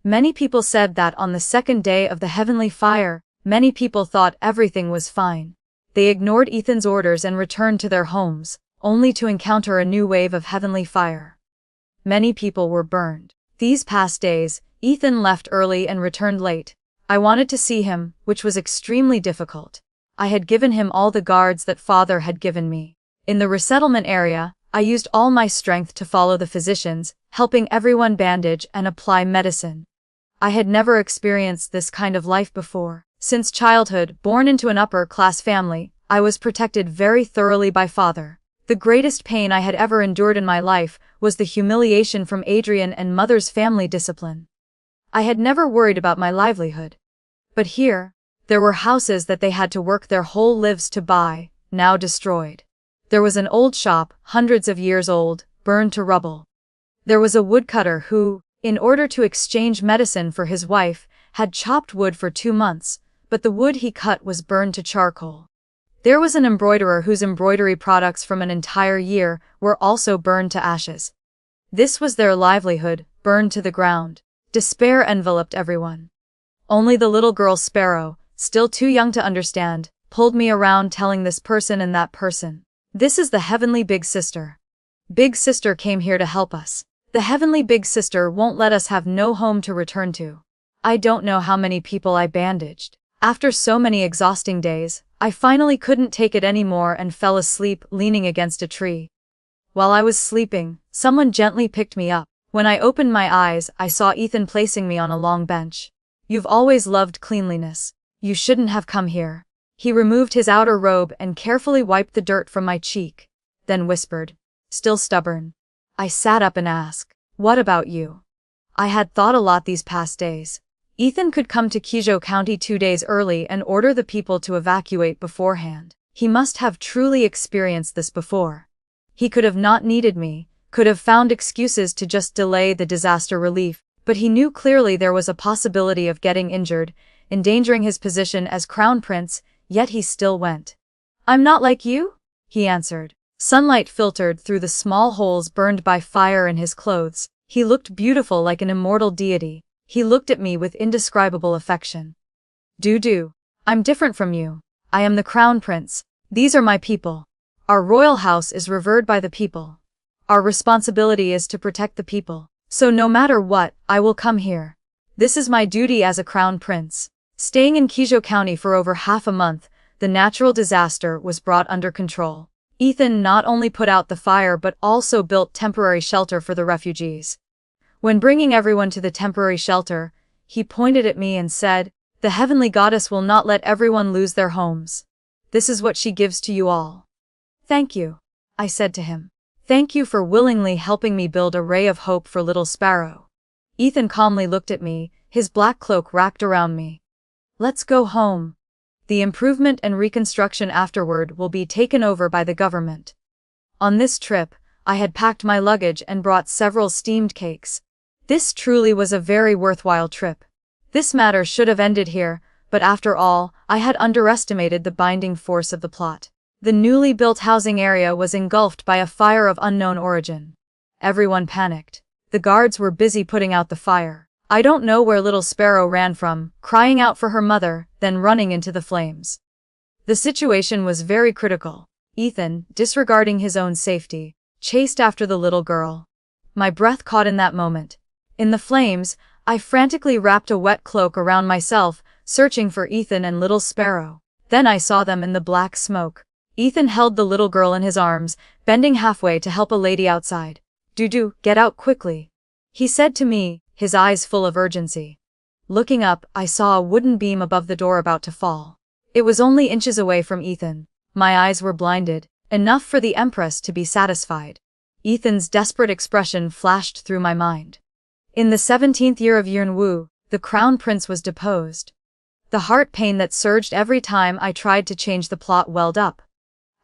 Many people said that on the 2nd day of the heavenly fire, many people thought everything was fine. They ignored Ethan's orders and returned to their homes, only to encounter a new wave of heavenly fire. Many people were burned. These past days, Ethan left early and returned late. I wanted to see him, which was extremely difficult. I had given him all the guards that father had given me. In the resettlement area, I used all my strength to follow the physicians, helping everyone bandage and apply medicine. I had never experienced this kind of life before. Since childhood, born into an upper-class family, I was protected very thoroughly by father. The greatest pain I had ever endured in my life was the humiliation from Adrian and mother's family discipline. I had never worried about my livelihood. But here, there were houses that they had to work their whole lives to buy, now destroyed. There was an old shop, hundreds of years old, burned to rubble. There was a woodcutter who, in order to exchange medicine for his wife, had chopped wood for 2 months, but the wood he cut was burned to charcoal. There was an embroiderer whose embroidery products from an entire year were also burned to ashes. This was their livelihood, burned to the ground. Despair enveloped everyone. Only the little girl Sparrow, still too young to understand, pulled me around telling this person and that person. This is the Heavenly Big Sister. Big Sister came here to help us. The Heavenly Big Sister won't let us have no home to return to. I don't know how many people I bandaged. After so many exhausting days, I finally couldn't take it anymore and fell asleep leaning against a tree. While I was sleeping, someone gently picked me up. When I opened my eyes, I saw Ethan placing me on a long bench. You've always loved cleanliness. You shouldn't have come here. He removed his outer robe and carefully wiped the dirt from my cheek, then whispered, still stubborn. I sat up and asked, what about you? I had thought a lot these past days. Ethan could come to Xianxia County 2 days early and order the people to evacuate beforehand. He must have truly experienced this before. He could have not needed me, could have found excuses to just delay the disaster relief, but he knew clearly there was a possibility of getting injured, endangering his position as crown prince, yet he still went. I'm not like you, he answered. Sunlight filtered through the small holes burned by fire in his clothes. He looked beautiful like an immortal deity. He looked at me with indescribable affection. I'm different from you. I am the crown prince. These are my people. Our royal house is revered by the people. Our responsibility is to protect the people. So no matter what, I will come here. This is my duty as a crown prince. Staying in Xianxia County for over half a month, the natural disaster was brought under control. Ethan not only put out the fire but also built temporary shelter for the refugees. When bringing everyone to the temporary shelter, he pointed at me and said, the heavenly goddess will not let everyone lose their homes. This is what she gives to you all. Thank you, I said to him. Thank you for willingly helping me build a ray of hope for little Sparrow. Ethan calmly looked at me, his black cloak wrapped around me. Let's go home. The improvement and reconstruction afterward will be taken over by the government. On this trip, I had packed my luggage and brought several steamed cakes. This truly was a very worthwhile trip. This matter should have ended here, but after all, I had underestimated the binding force of the plot. The newly built housing area was engulfed by a fire of unknown origin. Everyone panicked. The guards were busy putting out the fire. I don't know where little Sparrow ran from, crying out for her mother, then running into the flames. The situation was very critical. Ethan, disregarding his own safety, chased after the little girl. My breath caught in that moment. In the flames, I frantically wrapped a wet cloak around myself, searching for Ethan and little Sparrow. Then I saw them in the black smoke. Ethan held the little girl in his arms, bending halfway to help a lady outside. Get out quickly, he said to me, his eyes full of urgency. Looking up, I saw a wooden beam above the door about to fall. It was only inches away from Ethan. My eyes were blinded, enough for the Empress to be satisfied. Ethan's desperate expression flashed through my mind. In the 17th year of Yunwu, the crown prince was deposed. The heart pain that surged every time I tried to change the plot welled up.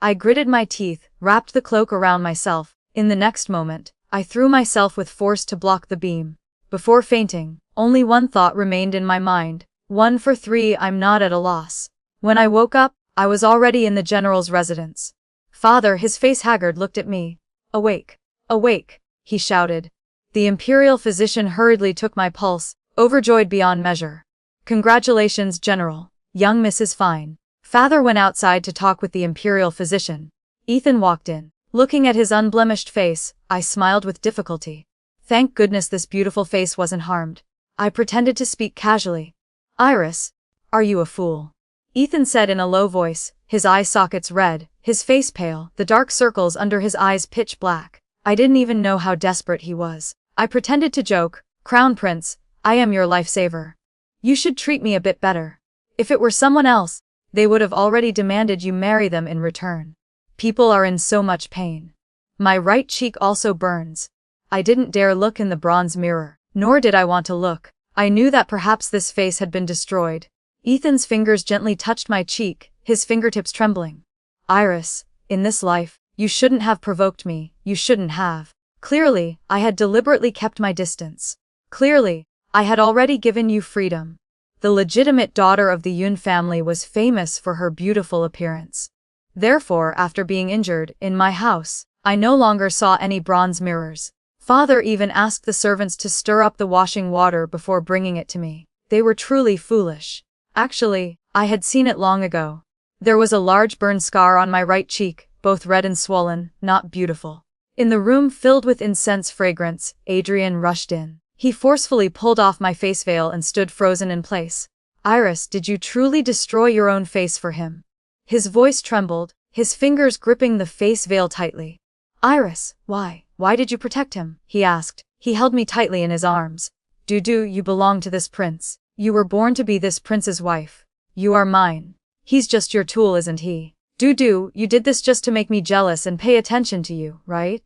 I gritted my teeth, wrapped the cloak around myself. In the next moment, I threw myself with force to block the beam. Before fainting, only one thought remained in my mind. 1 for 3, I'm not at a loss. When I woke up, I was already in the general's residence. Father, his face haggard, looked at me. Awake, awake, he shouted. The imperial physician hurriedly took my pulse, overjoyed beyond measure. Congratulations, General. Young Mrs. Fine. Father went outside to talk with the imperial physician. Ethan walked in. Looking at his unblemished face, I smiled with difficulty. Thank goodness this beautiful face wasn't harmed. I pretended to speak casually. Iris, are you a fool? Ethan said in a low voice, his eye sockets red, his face pale, the dark circles under his eyes pitch black. I didn't even know how desperate he was. I pretended to joke. Crown Prince, I am your lifesaver. You should treat me a bit better. If it were someone else, they would have already demanded you marry them in return. People are in so much pain. My right cheek also burns. I didn't dare look in the bronze mirror, nor did I want to look. I knew that perhaps this face had been destroyed. Ethan's fingers gently touched my cheek, his fingertips trembling. Iris, in this life, you shouldn't have provoked me, you shouldn't have. Clearly, I had deliberately kept my distance. Clearly, I had already given you freedom. The legitimate daughter of the Yun family was famous for her beautiful appearance. Therefore, after being injured, in my house, I no longer saw any bronze mirrors. Father even asked the servants to stir up the washing water before bringing it to me. They were truly foolish. Actually, I had seen it long ago. There was a large burn scar on my right cheek, both red and swollen, not beautiful. In the room filled with incense fragrance, Adrian rushed in. He forcefully pulled off my face veil and stood frozen in place. Iris, did you truly destroy your own face for him? His voice trembled, his fingers gripping the face veil tightly. Iris, why did you protect him? He asked. He held me tightly in his arms. Dudu, you belong to this prince. You were born to be this prince's wife. You are mine. He's just your tool, isn't he? Dudu, you did this just to make me jealous and pay attention to you, right?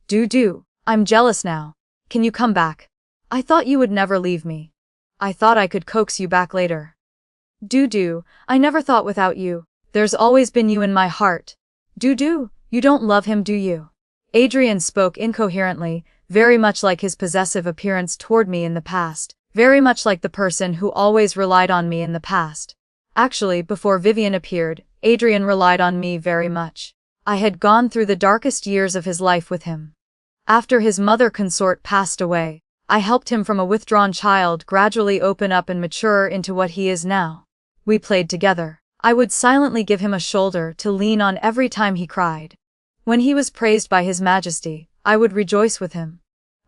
Dudu, I'm jealous now. Can you come back? I thought you would never leave me. I thought I could coax you back later. Dudu, I never thought without you. There's always been you in my heart. Dudu, you don't love him, do you? Adrian spoke incoherently, very much like his possessive appearance toward me in the past, very much like the person who always relied on me in the past. Actually, before Vivian appeared, Adrian relied on me very much. I had gone through the darkest years of his life with him. After his mother consort passed away, I helped him from a withdrawn child gradually open up and mature into what he is now. We played together. I would silently give him a shoulder to lean on every time he cried. When he was praised by His Majesty, I would rejoice with him.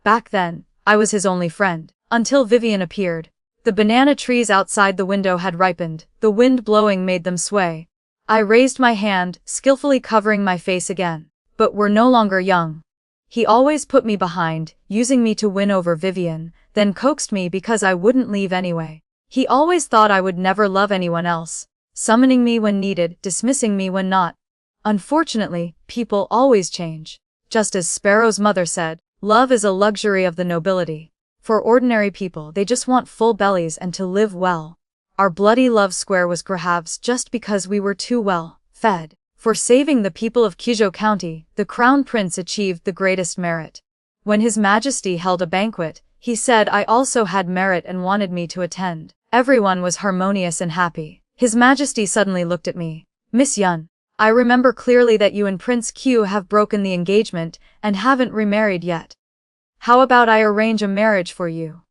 Back then, I was his only friend, until Vivian appeared. The banana trees outside the window had ripened, the wind blowing made them sway. I raised my hand, skillfully covering my face again. But we're no longer young. He always put me behind, using me to win over Vivian, then coaxed me because I wouldn't leave anyway. He always thought I would never love anyone else, summoning me when needed, dismissing me when not. Unfortunately, people always change. Just as Sparrow's mother said, love is a luxury of the nobility. For ordinary people, they just want full bellies and to live well. Our bloody love square was perhaps just because we were too well fed. For saving the people of Qizhou County, the Crown Prince achieved the greatest merit. When His Majesty held a banquet, he said I also had merit and wanted me to attend. Everyone was harmonious and happy. His Majesty suddenly looked at me. Miss Yun, I remember clearly that you and Prince Q have broken the engagement and haven't remarried yet. How about I arrange a marriage for you?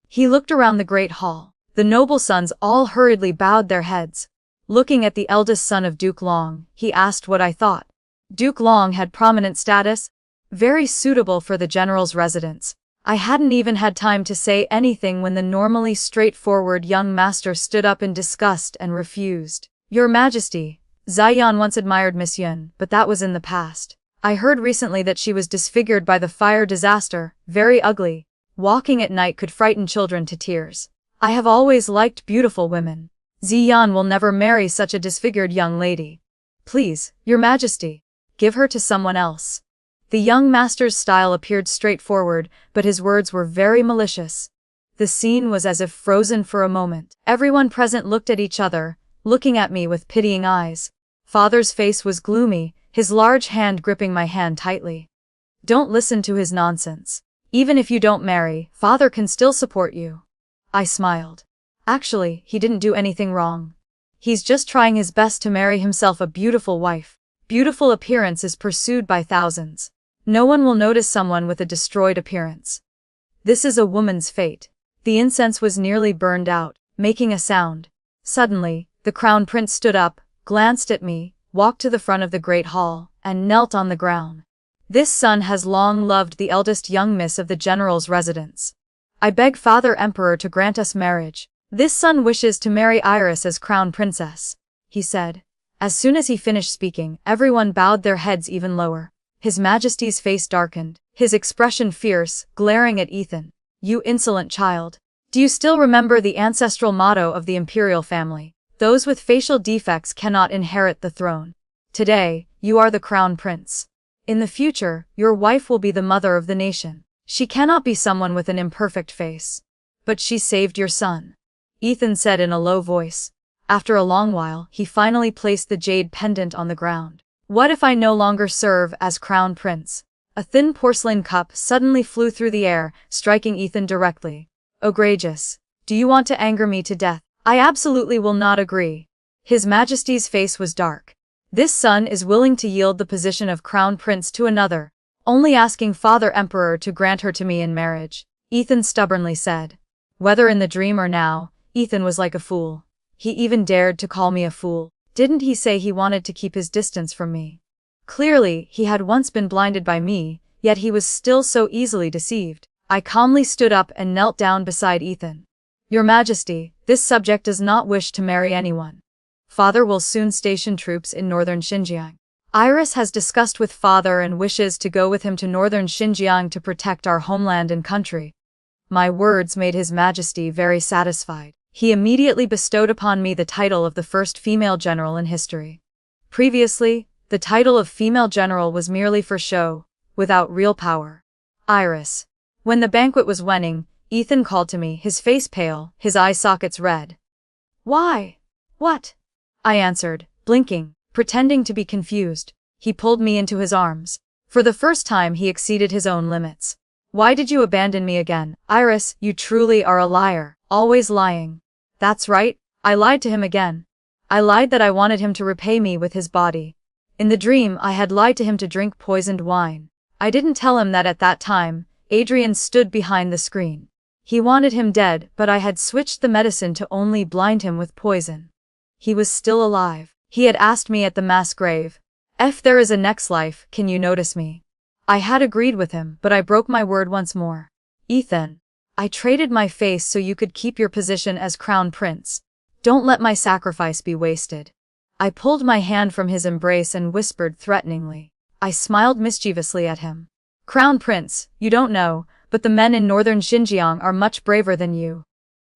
He looked around the great hall. The noble sons all hurriedly bowed their heads. Looking at the eldest son of Duke Long, he asked what I thought. Duke Long had prominent status, very suitable for the general's residence. I hadn't even had time to say anything when the normally straightforward young master stood up in disgust and refused. Your Majesty, Ziyan once admired Miss Yun, but that was in the past. I heard recently that she was disfigured by the fire disaster, very ugly. Walking at night could frighten children to tears. I have always liked beautiful women. Ziyan will never marry such a disfigured young lady. Please, Your Majesty, give her to someone else. The young master's style appeared straightforward, but his words were very malicious. The scene was as if frozen for a moment. Everyone present looked at each other, looking at me with pitying eyes. Father's face was gloomy, his large hand gripping my hand tightly. Don't listen to his nonsense. Even if you don't marry, Father can still support you. I smiled. Actually, he didn't do anything wrong. He's just trying his best to marry himself a beautiful wife. Beautiful appearance is pursued by thousands. No one will notice someone with a destroyed appearance. This is a woman's fate. The incense was nearly burned out, making a sound. Suddenly, the crown prince stood up, glanced at me, walked to the front of the great hall, and knelt on the ground. This son has long loved the eldest young miss of the general's residence. I beg Father Emperor to grant us marriage. This son wishes to marry Iris as crown princess, he said. As soon as he finished speaking, everyone bowed their heads even lower. His Majesty's face darkened, his expression fierce, glaring at Ethan. You insolent child. Do you still remember the ancestral motto of the imperial family? Those with facial defects cannot inherit the throne. Today, You are the crown prince. In the future, your wife will be the mother of the nation. She cannot be someone with an imperfect face. But she saved your son," Ethan said in a low voice. After a long while, he finally placed the jade pendant on the ground. "What if I no longer serve as crown prince?" A thin porcelain cup suddenly flew through the air, striking Ethan directly. "Outrageous. Do you want to anger me to death?" "I absolutely will not agree." His Majesty's face was dark. "This son is willing to yield the position of crown prince to another, only asking Father Emperor to grant her to me in marriage," Ethan stubbornly said. Whether in the dream or now, Ethan was like a fool. He even dared to call me a fool. Didn't he say he wanted to keep his distance from me? Clearly, he had once been blinded by me, yet he was still so easily deceived. I calmly stood up and knelt down beside Ethan. "Your Majesty, this subject does not wish to marry anyone. Father will soon station troops in northern Xinjiang. Iris has discussed with Father and wishes to go with him to northern Xinjiang to protect our homeland and country." My words made His Majesty very satisfied. He immediately bestowed upon me the title of the first female general in history. Previously, the title of female general was merely for show, without real power. "Iris." When the banquet was waning, Ethan called to me, his face pale, his eye sockets red. "Why? What?" I answered, blinking, pretending to be confused. He pulled me into his arms. For the first time he exceeded his own limits. "Why did you abandon me again? Iris, you truly are a liar, always lying." "That's right, I lied to him again. I lied that I wanted him to repay me with his body. In the dream I had lied to him to drink poisoned wine. I didn't tell him that at that time, Adrian stood behind the screen. He wanted him dead, but I had switched the medicine to only blind him with poison. He was still alive. He had asked me at the mass grave, 'If there is a next life, can you notice me?' I had agreed with him, but I broke my word once more. Ethan, I traded my face so you could keep your position as crown prince. Don't let my sacrifice be wasted." I pulled my hand from his embrace and whispered threateningly. I smiled mischievously at him. "Crown prince, you don't know, but the men in northern Xinjiang are much braver than you.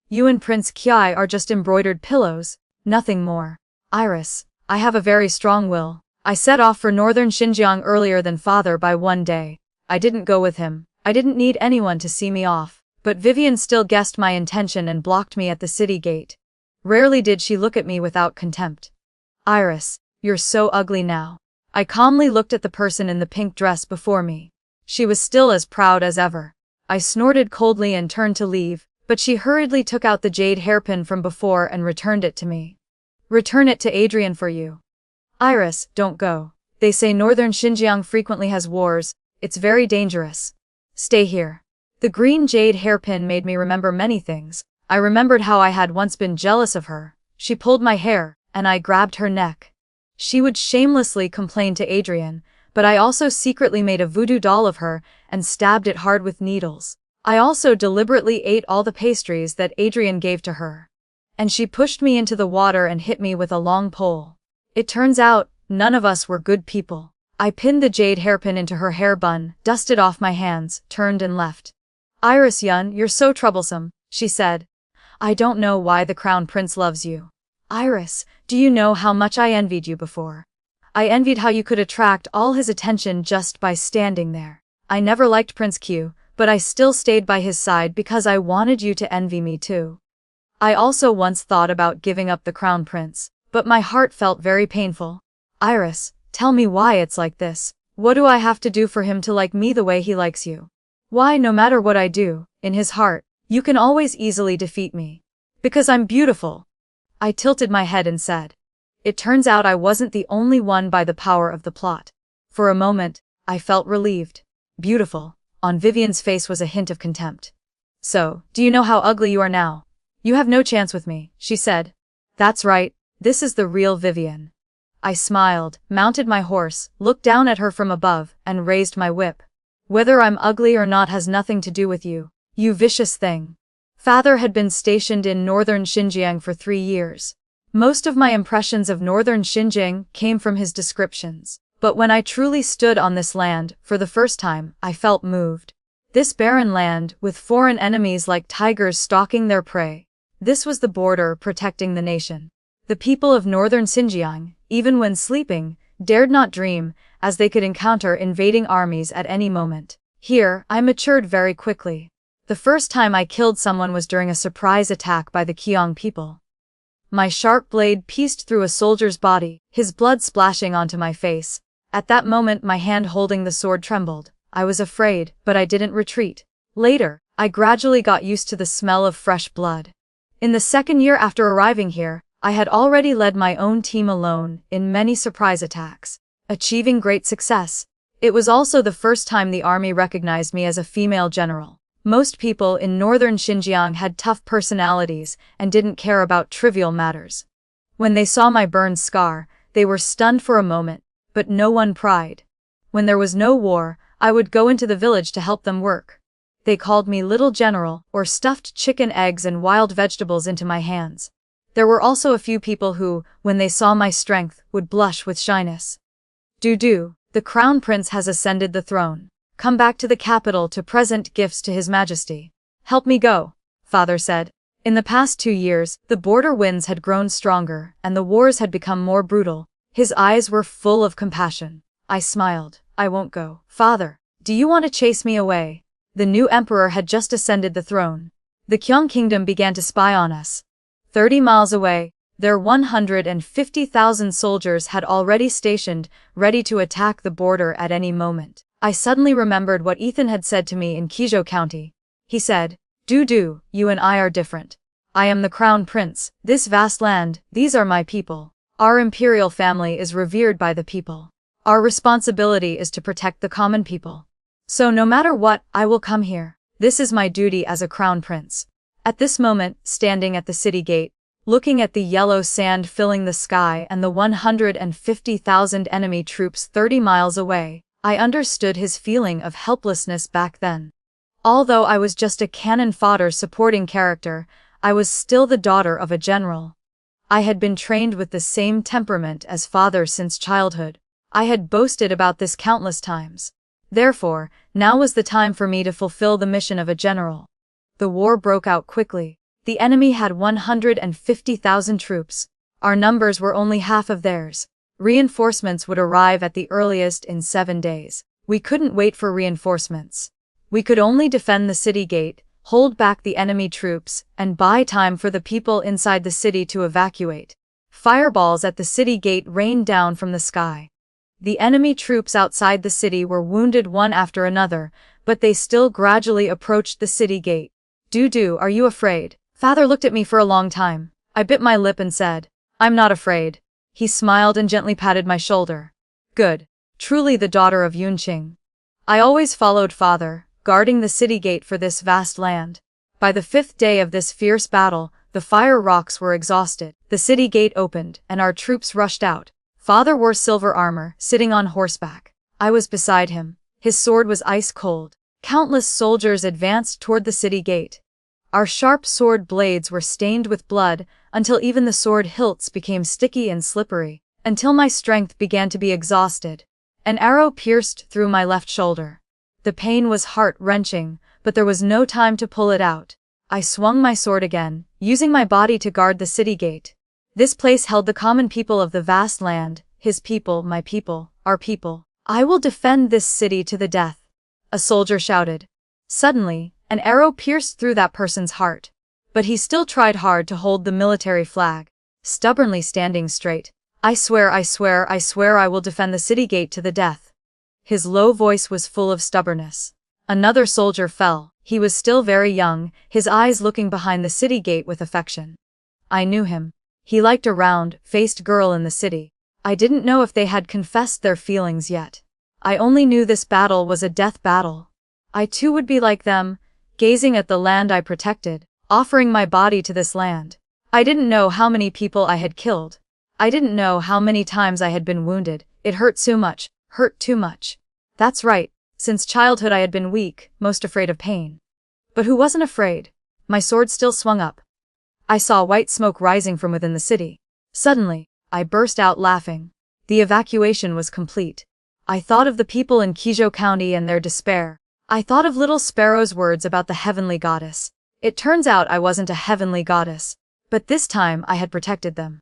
You and Prince Kiai are just embroidered pillows, nothing more. Iris, I have a very strong will. I set off for northern Xinjiang earlier than Father by 1 day. I didn't go with him. I didn't need anyone to see me off. But Vivian still guessed my intention and blocked me at the city gate. Rarely did she look at me without contempt. Iris, you're so ugly now." I calmly looked at the person in the pink dress before me. She was still as proud as ever. I snorted coldly and turned to leave, but she hurriedly took out the jade hairpin from before and returned it to me. "Return it to Adrian for you." "Iris, don't go. They say northern Xinjiang frequently has wars. It's very dangerous. Stay here." The green jade hairpin made me remember many things. I remembered how I had once been jealous of her. She pulled my hair, and I grabbed her neck. She would shamelessly complain to Adrian, but I also secretly made a voodoo doll of her and stabbed it hard with needles. I also deliberately ate all the pastries that Adrian gave to her. And she pushed me into the water and hit me with a long pole. It turns out, none of us were good people. I pinned the jade hairpin into her hair bun, dusted off my hands, turned and left. "Iris Yun, you're so troublesome," she said. "I don't know why the crown prince loves you. Iris, do you know how much I envied you before? I envied how you could attract all his attention just by standing there. I never liked Prince Q, but I still stayed by his side because I wanted you to envy me too. I also once thought about giving up the crown prince, but my heart felt very painful. Iris, tell me why it's like this. What do I have to do for him to like me the way he likes you? Why, no matter what I do, in his heart, you can always easily defeat me? Because I'm beautiful." I tilted my head and said. It turns out I wasn't the only one by the power of the plot. For a moment, I felt relieved. Beautiful. On Vivian's face was a hint of contempt. "So, do you know how ugly you are now? You have no chance with me," she said. "That's right, this is the real Vivian." I smiled, mounted my horse, looked down at her from above, and raised my whip. "Whether I'm ugly or not has nothing to do with you, you vicious thing." Father had been stationed in northern Xinjiang for 3 years. Most of my impressions of northern Xinjiang came from his descriptions. But when I truly stood on this land, for the first time, I felt moved. This barren land, with foreign enemies like tigers stalking their prey. This was the border protecting the nation. The people of northern Xinjiang, even when sleeping, dared not dream, as they could encounter invading armies at any moment. Here, I matured very quickly. The first time I killed someone was during a surprise attack by the Qiang people. My sharp blade pierced through a soldier's body, his blood splashing onto my face. At that moment my hand holding the sword trembled. I was afraid, but I didn't retreat. Later, I gradually got used to the smell of fresh blood. In the second year after arriving here, I had already led my own team alone in many surprise attacks, achieving great success. It was also the first time the army recognized me as a female general. Most people in northern Xinjiang had tough personalities and didn't care about trivial matters. When they saw my burned scar, they were stunned for a moment, but no one pried. When there was no war, I would go into the village to help them work. They called me Little General, or stuffed chicken eggs and wild vegetables into my hands. There were also a few people who, when they saw my strength, would blush with shyness. "Dudu, the crown prince has ascended the throne. Come back to the capital to present gifts to His Majesty." "Help me go," father said. In the past 2 years, the border winds had grown stronger, and the wars had become more brutal. His eyes were full of compassion. I smiled. "I won't go, father. Do you want to chase me away?" The new emperor had just ascended the throne. The Qiang kingdom began to spy on us. 30 miles away, their 150,000 soldiers had already stationed, ready to attack the border at any moment. I suddenly remembered what Ethan had said to me in Qizhou County. He said, "Dudu, you and I are different. I am the crown prince. This vast land, these are my people. Our imperial family is revered by the people. Our responsibility is to protect the common people. So no matter what, I will come here. This is my duty as a crown prince." At this moment, standing at the city gate, looking at the yellow sand filling the sky and the 150,000 enemy troops 30 miles away, I understood his feeling of helplessness back then. Although I was just a cannon fodder supporting character, I was still the daughter of a general. I had been trained with the same temperament as father since childhood. I had boasted about this countless times. Therefore, now was the time for me to fulfill the mission of a general. The war broke out quickly. The enemy had 150,000 troops. Our numbers were only half of theirs. Reinforcements would arrive at the earliest in 7 days. We couldn't wait for reinforcements. We could only defend the city gate, hold back the enemy troops, and buy time for the people inside the city to evacuate. Fireballs at the city gate rained down from the sky. The enemy troops outside the city were wounded one after another, but they still gradually approached the city gate. "Dudu, are you afraid?" Father looked at me for a long time. I bit my lip and said, "I'm not afraid." He smiled and gently patted my shoulder. "Good. Truly the daughter of Yunqing." I always followed father, guarding the city gate for this vast land. By the 5th day of this fierce battle, the fire rocks were exhausted. The city gate opened, and our troops rushed out. Father wore silver armor, sitting on horseback. I was beside him. His sword was ice cold. Countless soldiers advanced toward the city gate. Our sharp sword blades were stained with blood, until even the sword hilts became sticky and slippery, until my strength began to be exhausted. An arrow pierced through my left shoulder. The pain was heart-wrenching, but there was no time to pull it out. I swung my sword again, using my body to guard the city gate. This place held the common people of the vast land, his people, my people, our people. "I will defend this city to the death," a soldier shouted. Suddenly, an arrow pierced through that person's heart. But he still tried hard to hold the military flag, stubbornly standing straight. I swear I will defend the city gate to the death." His low voice was full of stubbornness. Another soldier fell. He was still very young, his eyes looking behind the city gate with affection. I knew him. He liked a round-faced girl in the city. I didn't know if they had confessed their feelings yet. I only knew this battle was a death battle. I too would be like them, gazing at the land I protected, offering my body to this land. I didn't know how many people I had killed. I didn't know how many times I had been wounded. It hurt too much. That's right, since childhood I had been weak, most afraid of pain. But who wasn't afraid? My sword still swung up. I saw white smoke rising from within the city. Suddenly, I burst out laughing. The evacuation was complete. I thought of the people in Qizhou County and their despair. I thought of Little Sparrow's words about the heavenly goddess. It turns out I wasn't a heavenly goddess, but this time I had protected them.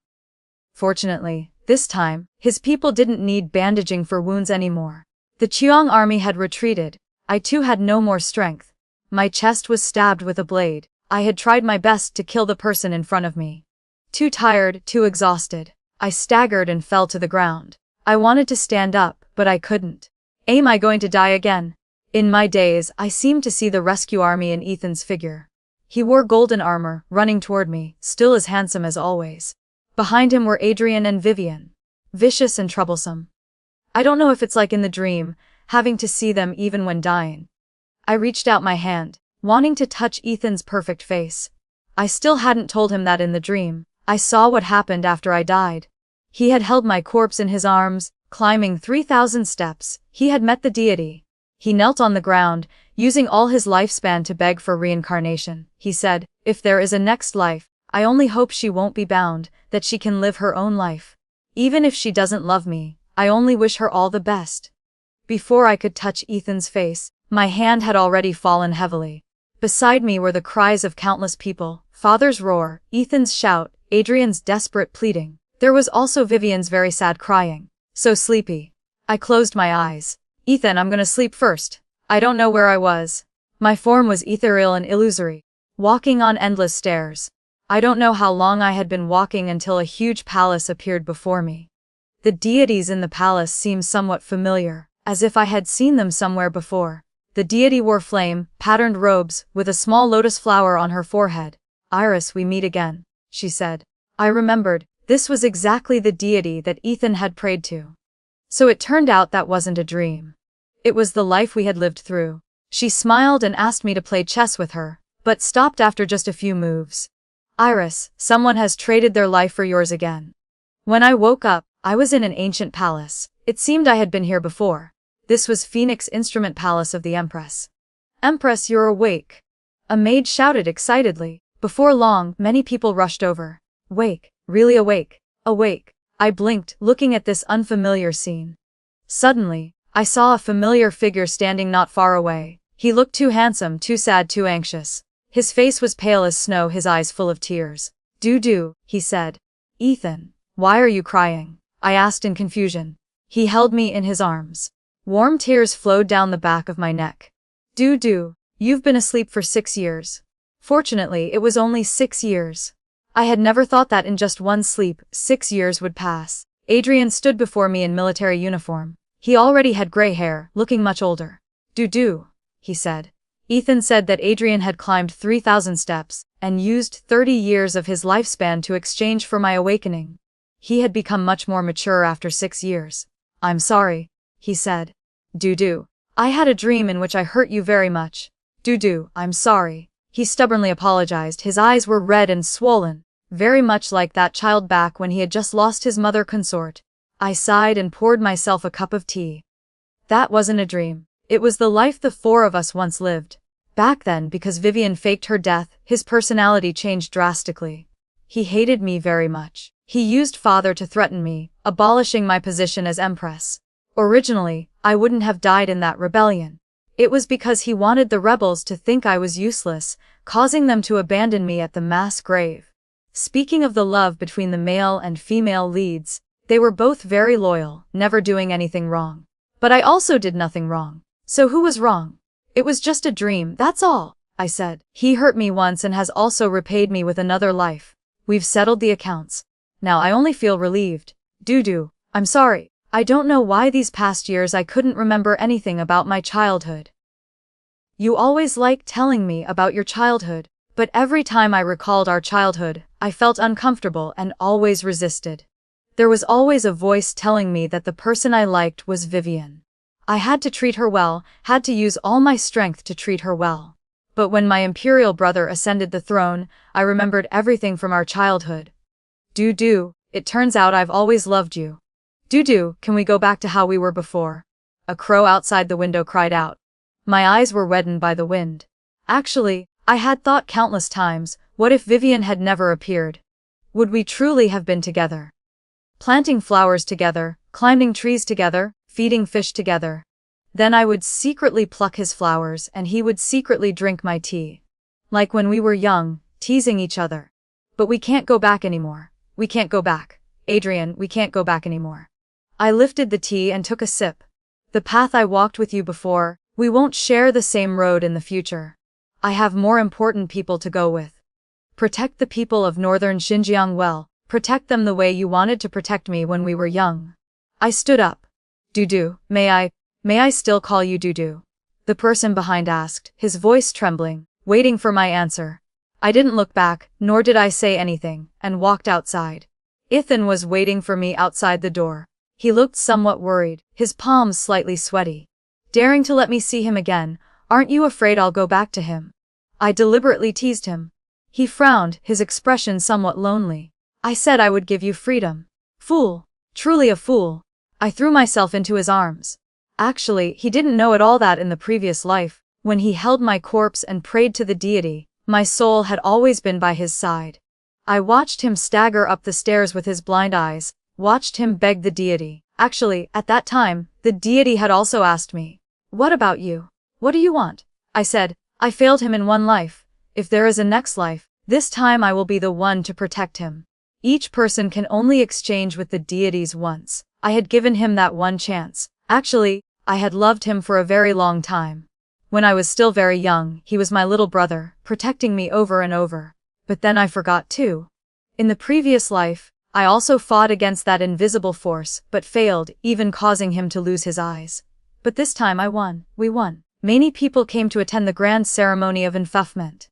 Fortunately, This time, his people didn't need bandaging for wounds anymore. The Qiang army had retreated. I too had no more strength. My chest was stabbed with a blade. I had tried my best to kill the person in front of me. Too tired, too exhausted. I staggered and fell to the ground. I wanted to stand up, but I couldn't. Am I going to die again? In my daze, I seemed to see the rescue army in Ethan's figure. He wore golden armor, running toward me, still as handsome as always. Behind him were Adrian and Vivian. Vicious and troublesome. I don't know if it's like in the dream, having to see them even when dying. I reached out my hand, wanting to touch Ethan's perfect face. I still hadn't told him that in the dream. I saw what happened after I died. He had held my corpse in his arms, climbing 3,000 steps. He had met the deity. He knelt on the ground, using all his lifespan to beg for reincarnation. He said, "If there is a next life, I only hope she won't be bound, that she can live her own life. Even if she doesn't love me, I only wish her all the best." Before I could touch Ethan's face, my hand had already fallen heavily. Beside me were the cries of countless people, Father's roar, Ethan's shout, Adrian's desperate pleading. There was also Vivian's very sad crying. So sleepy. I closed my eyes. "Ethan, I'm gonna sleep first." I don't know where I was. My form was ethereal and illusory, walking on endless stairs. I don't know how long I had been walking until a huge palace appeared before me. The deities in the palace seemed somewhat familiar, as if I had seen them somewhere before. The deity wore flame-patterned robes, with a small lotus flower on her forehead. "Iris, we meet again," she said. I remembered, this was exactly the deity that Ethan had prayed to. So it turned out that wasn't a dream. It was the life we had lived through. She smiled and asked me to play chess with her, but stopped after just a few moves. "Iris, someone has traded their life for yours again." When I woke up, I was in an ancient palace. It seemed I had been here before. This was Phoenix Instrument Palace of the Empress. "Empress, you're awake!" A maid shouted excitedly. Before long, many people rushed over. "Wake, really awake, awake." I blinked, looking at this unfamiliar scene. Suddenly, I saw a familiar figure standing not far away. He looked too handsome, too sad, too anxious. His face was pale as snow, his eyes full of tears. "Do," he said. "Ethan, why are you crying?" I asked in confusion. He held me in his arms. Warm tears flowed down the back of my neck. "Do, you've been asleep for 6 years. Fortunately, it was only 6 years. I had never thought that in just one sleep, 6 years would pass." Adrian stood before me in military uniform. He already had gray hair, looking much older. Do, he said. Ethan said that Adrian had climbed 3,000 steps, and used 30 years of his lifespan to exchange for my awakening. He had become much more mature after 6 years. "I'm sorry," he said. Do, I had a dream in which I hurt you very much. Do, I'm sorry. He stubbornly apologized. His eyes were red and swollen, very much like that child back when he had just lost his mother consort. I sighed and poured myself a cup of tea. That wasn't a dream. It was the life the four of us once lived. Back then, because Vivian faked her death, his personality changed drastically. He hated me very much. He used father to threaten me, abolishing my position as empress. Originally, I wouldn't have died in that rebellion. It was because he wanted the rebels to think I was useless, causing them to abandon me at the mass grave. Speaking of the love between the male and female leads, they were both very loyal, never doing anything wrong. But I also did nothing wrong. So who was wrong? It was just a dream, that's all, I said. He hurt me once and has also repaid me with another life. We've settled the accounts. Now I only feel relieved. Do, I'm sorry. I don't know why these past years I couldn't remember anything about my childhood. You always liked telling me about your childhood, but every time I recalled our childhood, I felt uncomfortable and always resisted. There was always a voice telling me that the person I liked was Vivian. I had to treat her well, had to use all my strength to treat her well. But when my imperial brother ascended the throne, I remembered everything from our childhood. Do, it turns out I've always loved you. Do, can we go back to how we were before? A crow outside the window cried out. My eyes were reddened by the wind. Actually, I had thought countless times, what if Vivian had never appeared? Would we truly have been together? Planting flowers together, climbing trees together, feeding fish together. Then I would secretly pluck his flowers and he would secretly drink my tea. Like when we were young, teasing each other. But we can't go back anymore. We can't go back. Adrian, we can't go back anymore. I lifted the tea and took a sip. The path I walked with you before, we won't share the same road in the future. I have more important people to go with. Protect the people of northern Xinjiang well, protect them the way you wanted to protect me when we were young. I stood up. Dudu, may I still call you Dudu? The person behind asked, his voice trembling, waiting for my answer. I didn't look back, nor did I say anything, and walked outside. Ethan was waiting for me outside the door. He looked somewhat worried, his palms slightly sweaty. Daring to let me see him again, aren't you afraid I'll go back to him? I deliberately teased him. He frowned, his expression somewhat lonely. I said I would give you freedom. Fool. Truly a fool. I threw myself into his arms. Actually, he didn't know at all that in the previous life, when he held my corpse and prayed to the deity, my soul had always been by his side. I watched him stagger up the stairs with his blind eyes, watched him beg the deity. Actually, at that time, the deity had also asked me, "What about you? What do you want?" I said, "I failed him in one life. If there is a next life, this time I will be the one to protect him." Each person can only exchange with the deities once. I had given him that one chance. Actually, I had loved him for a very long time. When I was still very young, he was my little brother, protecting me over and over. But then I forgot too. In the previous life, I also fought against that invisible force, but failed, even causing him to lose his eyes. But this time I won. We won. Many people came to attend the grand ceremony of enfeoffment.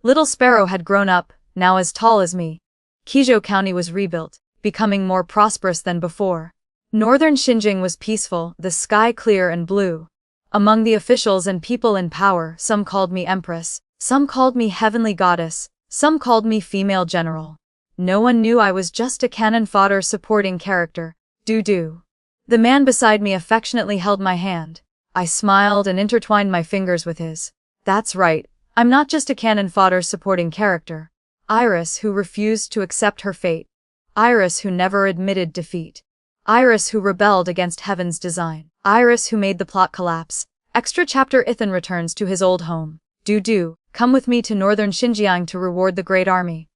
Little Sparrow had grown up, now as tall as me. Qizhou County was rebuilt, becoming more prosperous than before. Northern Xinjiang was peaceful, the sky clear and blue. Among the officials and people in power, some called me Empress, some called me Heavenly Goddess, some called me Female General. No one knew I was just a cannon fodder supporting character. Dudu. The man beside me affectionately held my hand. I smiled and intertwined my fingers with his. That's right, I'm not just a cannon fodder supporting character. Iris who refused to accept her fate. Iris who never admitted defeat. Iris who rebelled against heaven's design. Iris who made the plot collapse. Extra chapter Ethan returns to his old home. Dudu, come with me to northern Xinjiang to reward the great army.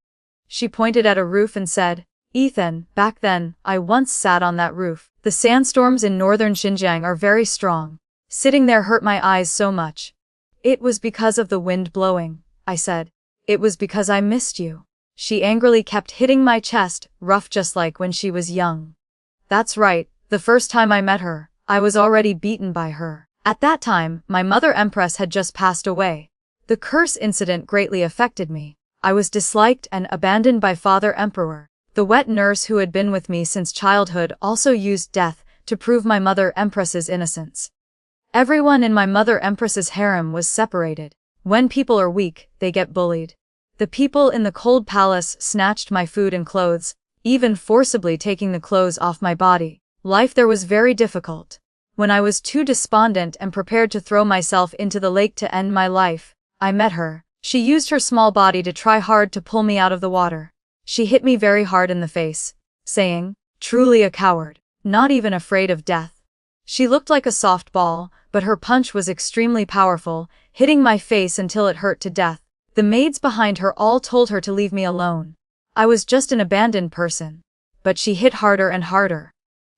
She pointed at a roof and said, Ethan, back then, I once sat on that roof. The sandstorms in northern Xinjiang are very strong. Sitting there hurt my eyes so much. It was because of the wind blowing, I said. It was because I missed you. She angrily kept hitting my chest, rough just like when she was young. That's right, the first time I met her, I was already beaten by her. At that time, my mother Empress had just passed away. The curse incident greatly affected me. I was disliked and abandoned by Father Emperor. The wet nurse who had been with me since childhood also used death to prove my mother Empress's innocence. Everyone in my mother Empress's harem was separated. When people are weak, they get bullied. The people in the cold palace snatched my food and clothes, even forcibly taking the clothes off my body. Life there was very difficult. When I was too despondent and prepared to throw myself into the lake to end my life, I met her. She used her small body to try hard to pull me out of the water. She hit me very hard in the face, saying, "Truly a coward, not even afraid of death." She looked like a soft ball, but her punch was extremely powerful, hitting my face until it hurt to death. The maids behind her all told her to leave me alone. I was just an abandoned person. But she hit harder and harder.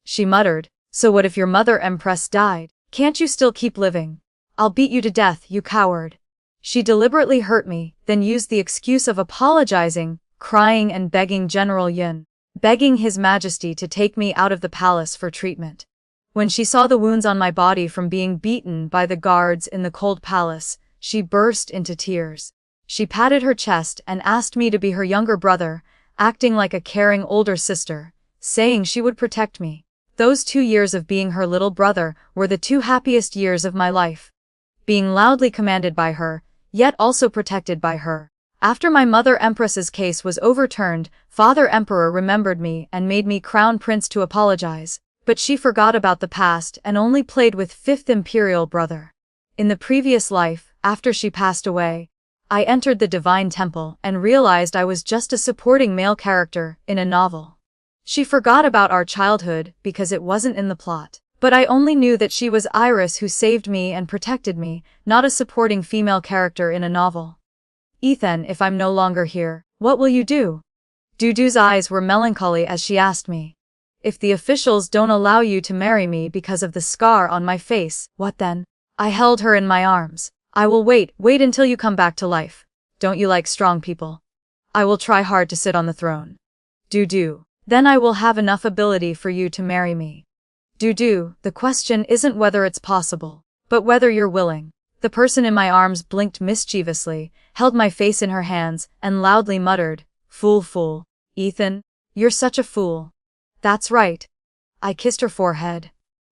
She muttered, "So what if your mother Empress died? Can't you still keep living? I'll beat you to death, you coward." She deliberately hurt me, then used the excuse of apologizing, crying and begging General Yun, begging His Majesty to take me out of the palace for treatment. When she saw the wounds on my body from being beaten by the guards in the cold palace, she burst into tears. She patted her chest and asked me to be her younger brother, acting like a caring older sister, saying she would protect me. Those 2 years of being her little brother were the 2 happiest years of my life. Being loudly commanded by her, yet also protected by her. After my mother Empress's case was overturned, Father Emperor remembered me and made me crown prince to apologize, but she forgot about the past and only played with 5th Imperial brother. In the previous life, after she passed away, I entered the Divine Temple and realized I was just a supporting male character in a novel. She forgot about our childhood because it wasn't in the plot. But I only knew that she was Iris who saved me and protected me, not a supporting female character in a novel. Ethan, if I'm no longer here, what will you do? Dudu's eyes were melancholy as she asked me. If the officials don't allow you to marry me because of the scar on my face, what then? I held her in my arms. I will wait until you come back to life. Don't you like strong people? I will try hard to sit on the throne. Dudu. Then I will have enough ability for you to marry me. Dudu, the question isn't whether it's possible, but whether you're willing. The person in my arms blinked mischievously, held my face in her hands, and loudly muttered, Fool. Ethan, you're such a fool. That's right. I kissed her forehead.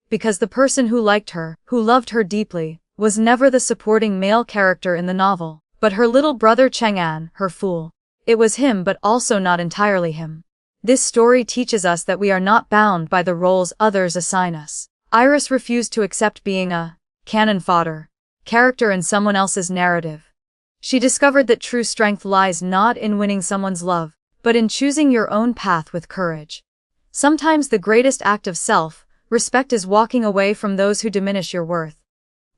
Because the person who liked her, who loved her deeply, was never the supporting male character in the novel, but her little brother Chang'an, her fool. It was him but also not entirely him. This story teaches us that we are not bound by the roles others assign us. Iris refused to accept being a cannon fodder character in someone else's narrative. She discovered that true strength lies not in winning someone's love, but in choosing your own path with courage. Sometimes the greatest act of self-respect is walking away from those who diminish your worth.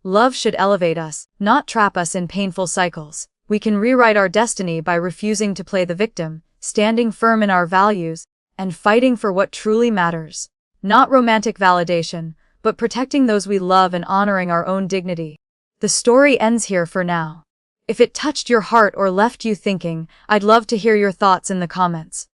Love should elevate us, not trap us in painful cycles. We can rewrite our destiny by refusing to play the victim, standing firm in our values, and fighting for what truly matters. Not romantic validation, but protecting those we love and honoring our own dignity. The story ends here for now. If it touched your heart or left you thinking, I'd love to hear your thoughts in the comments.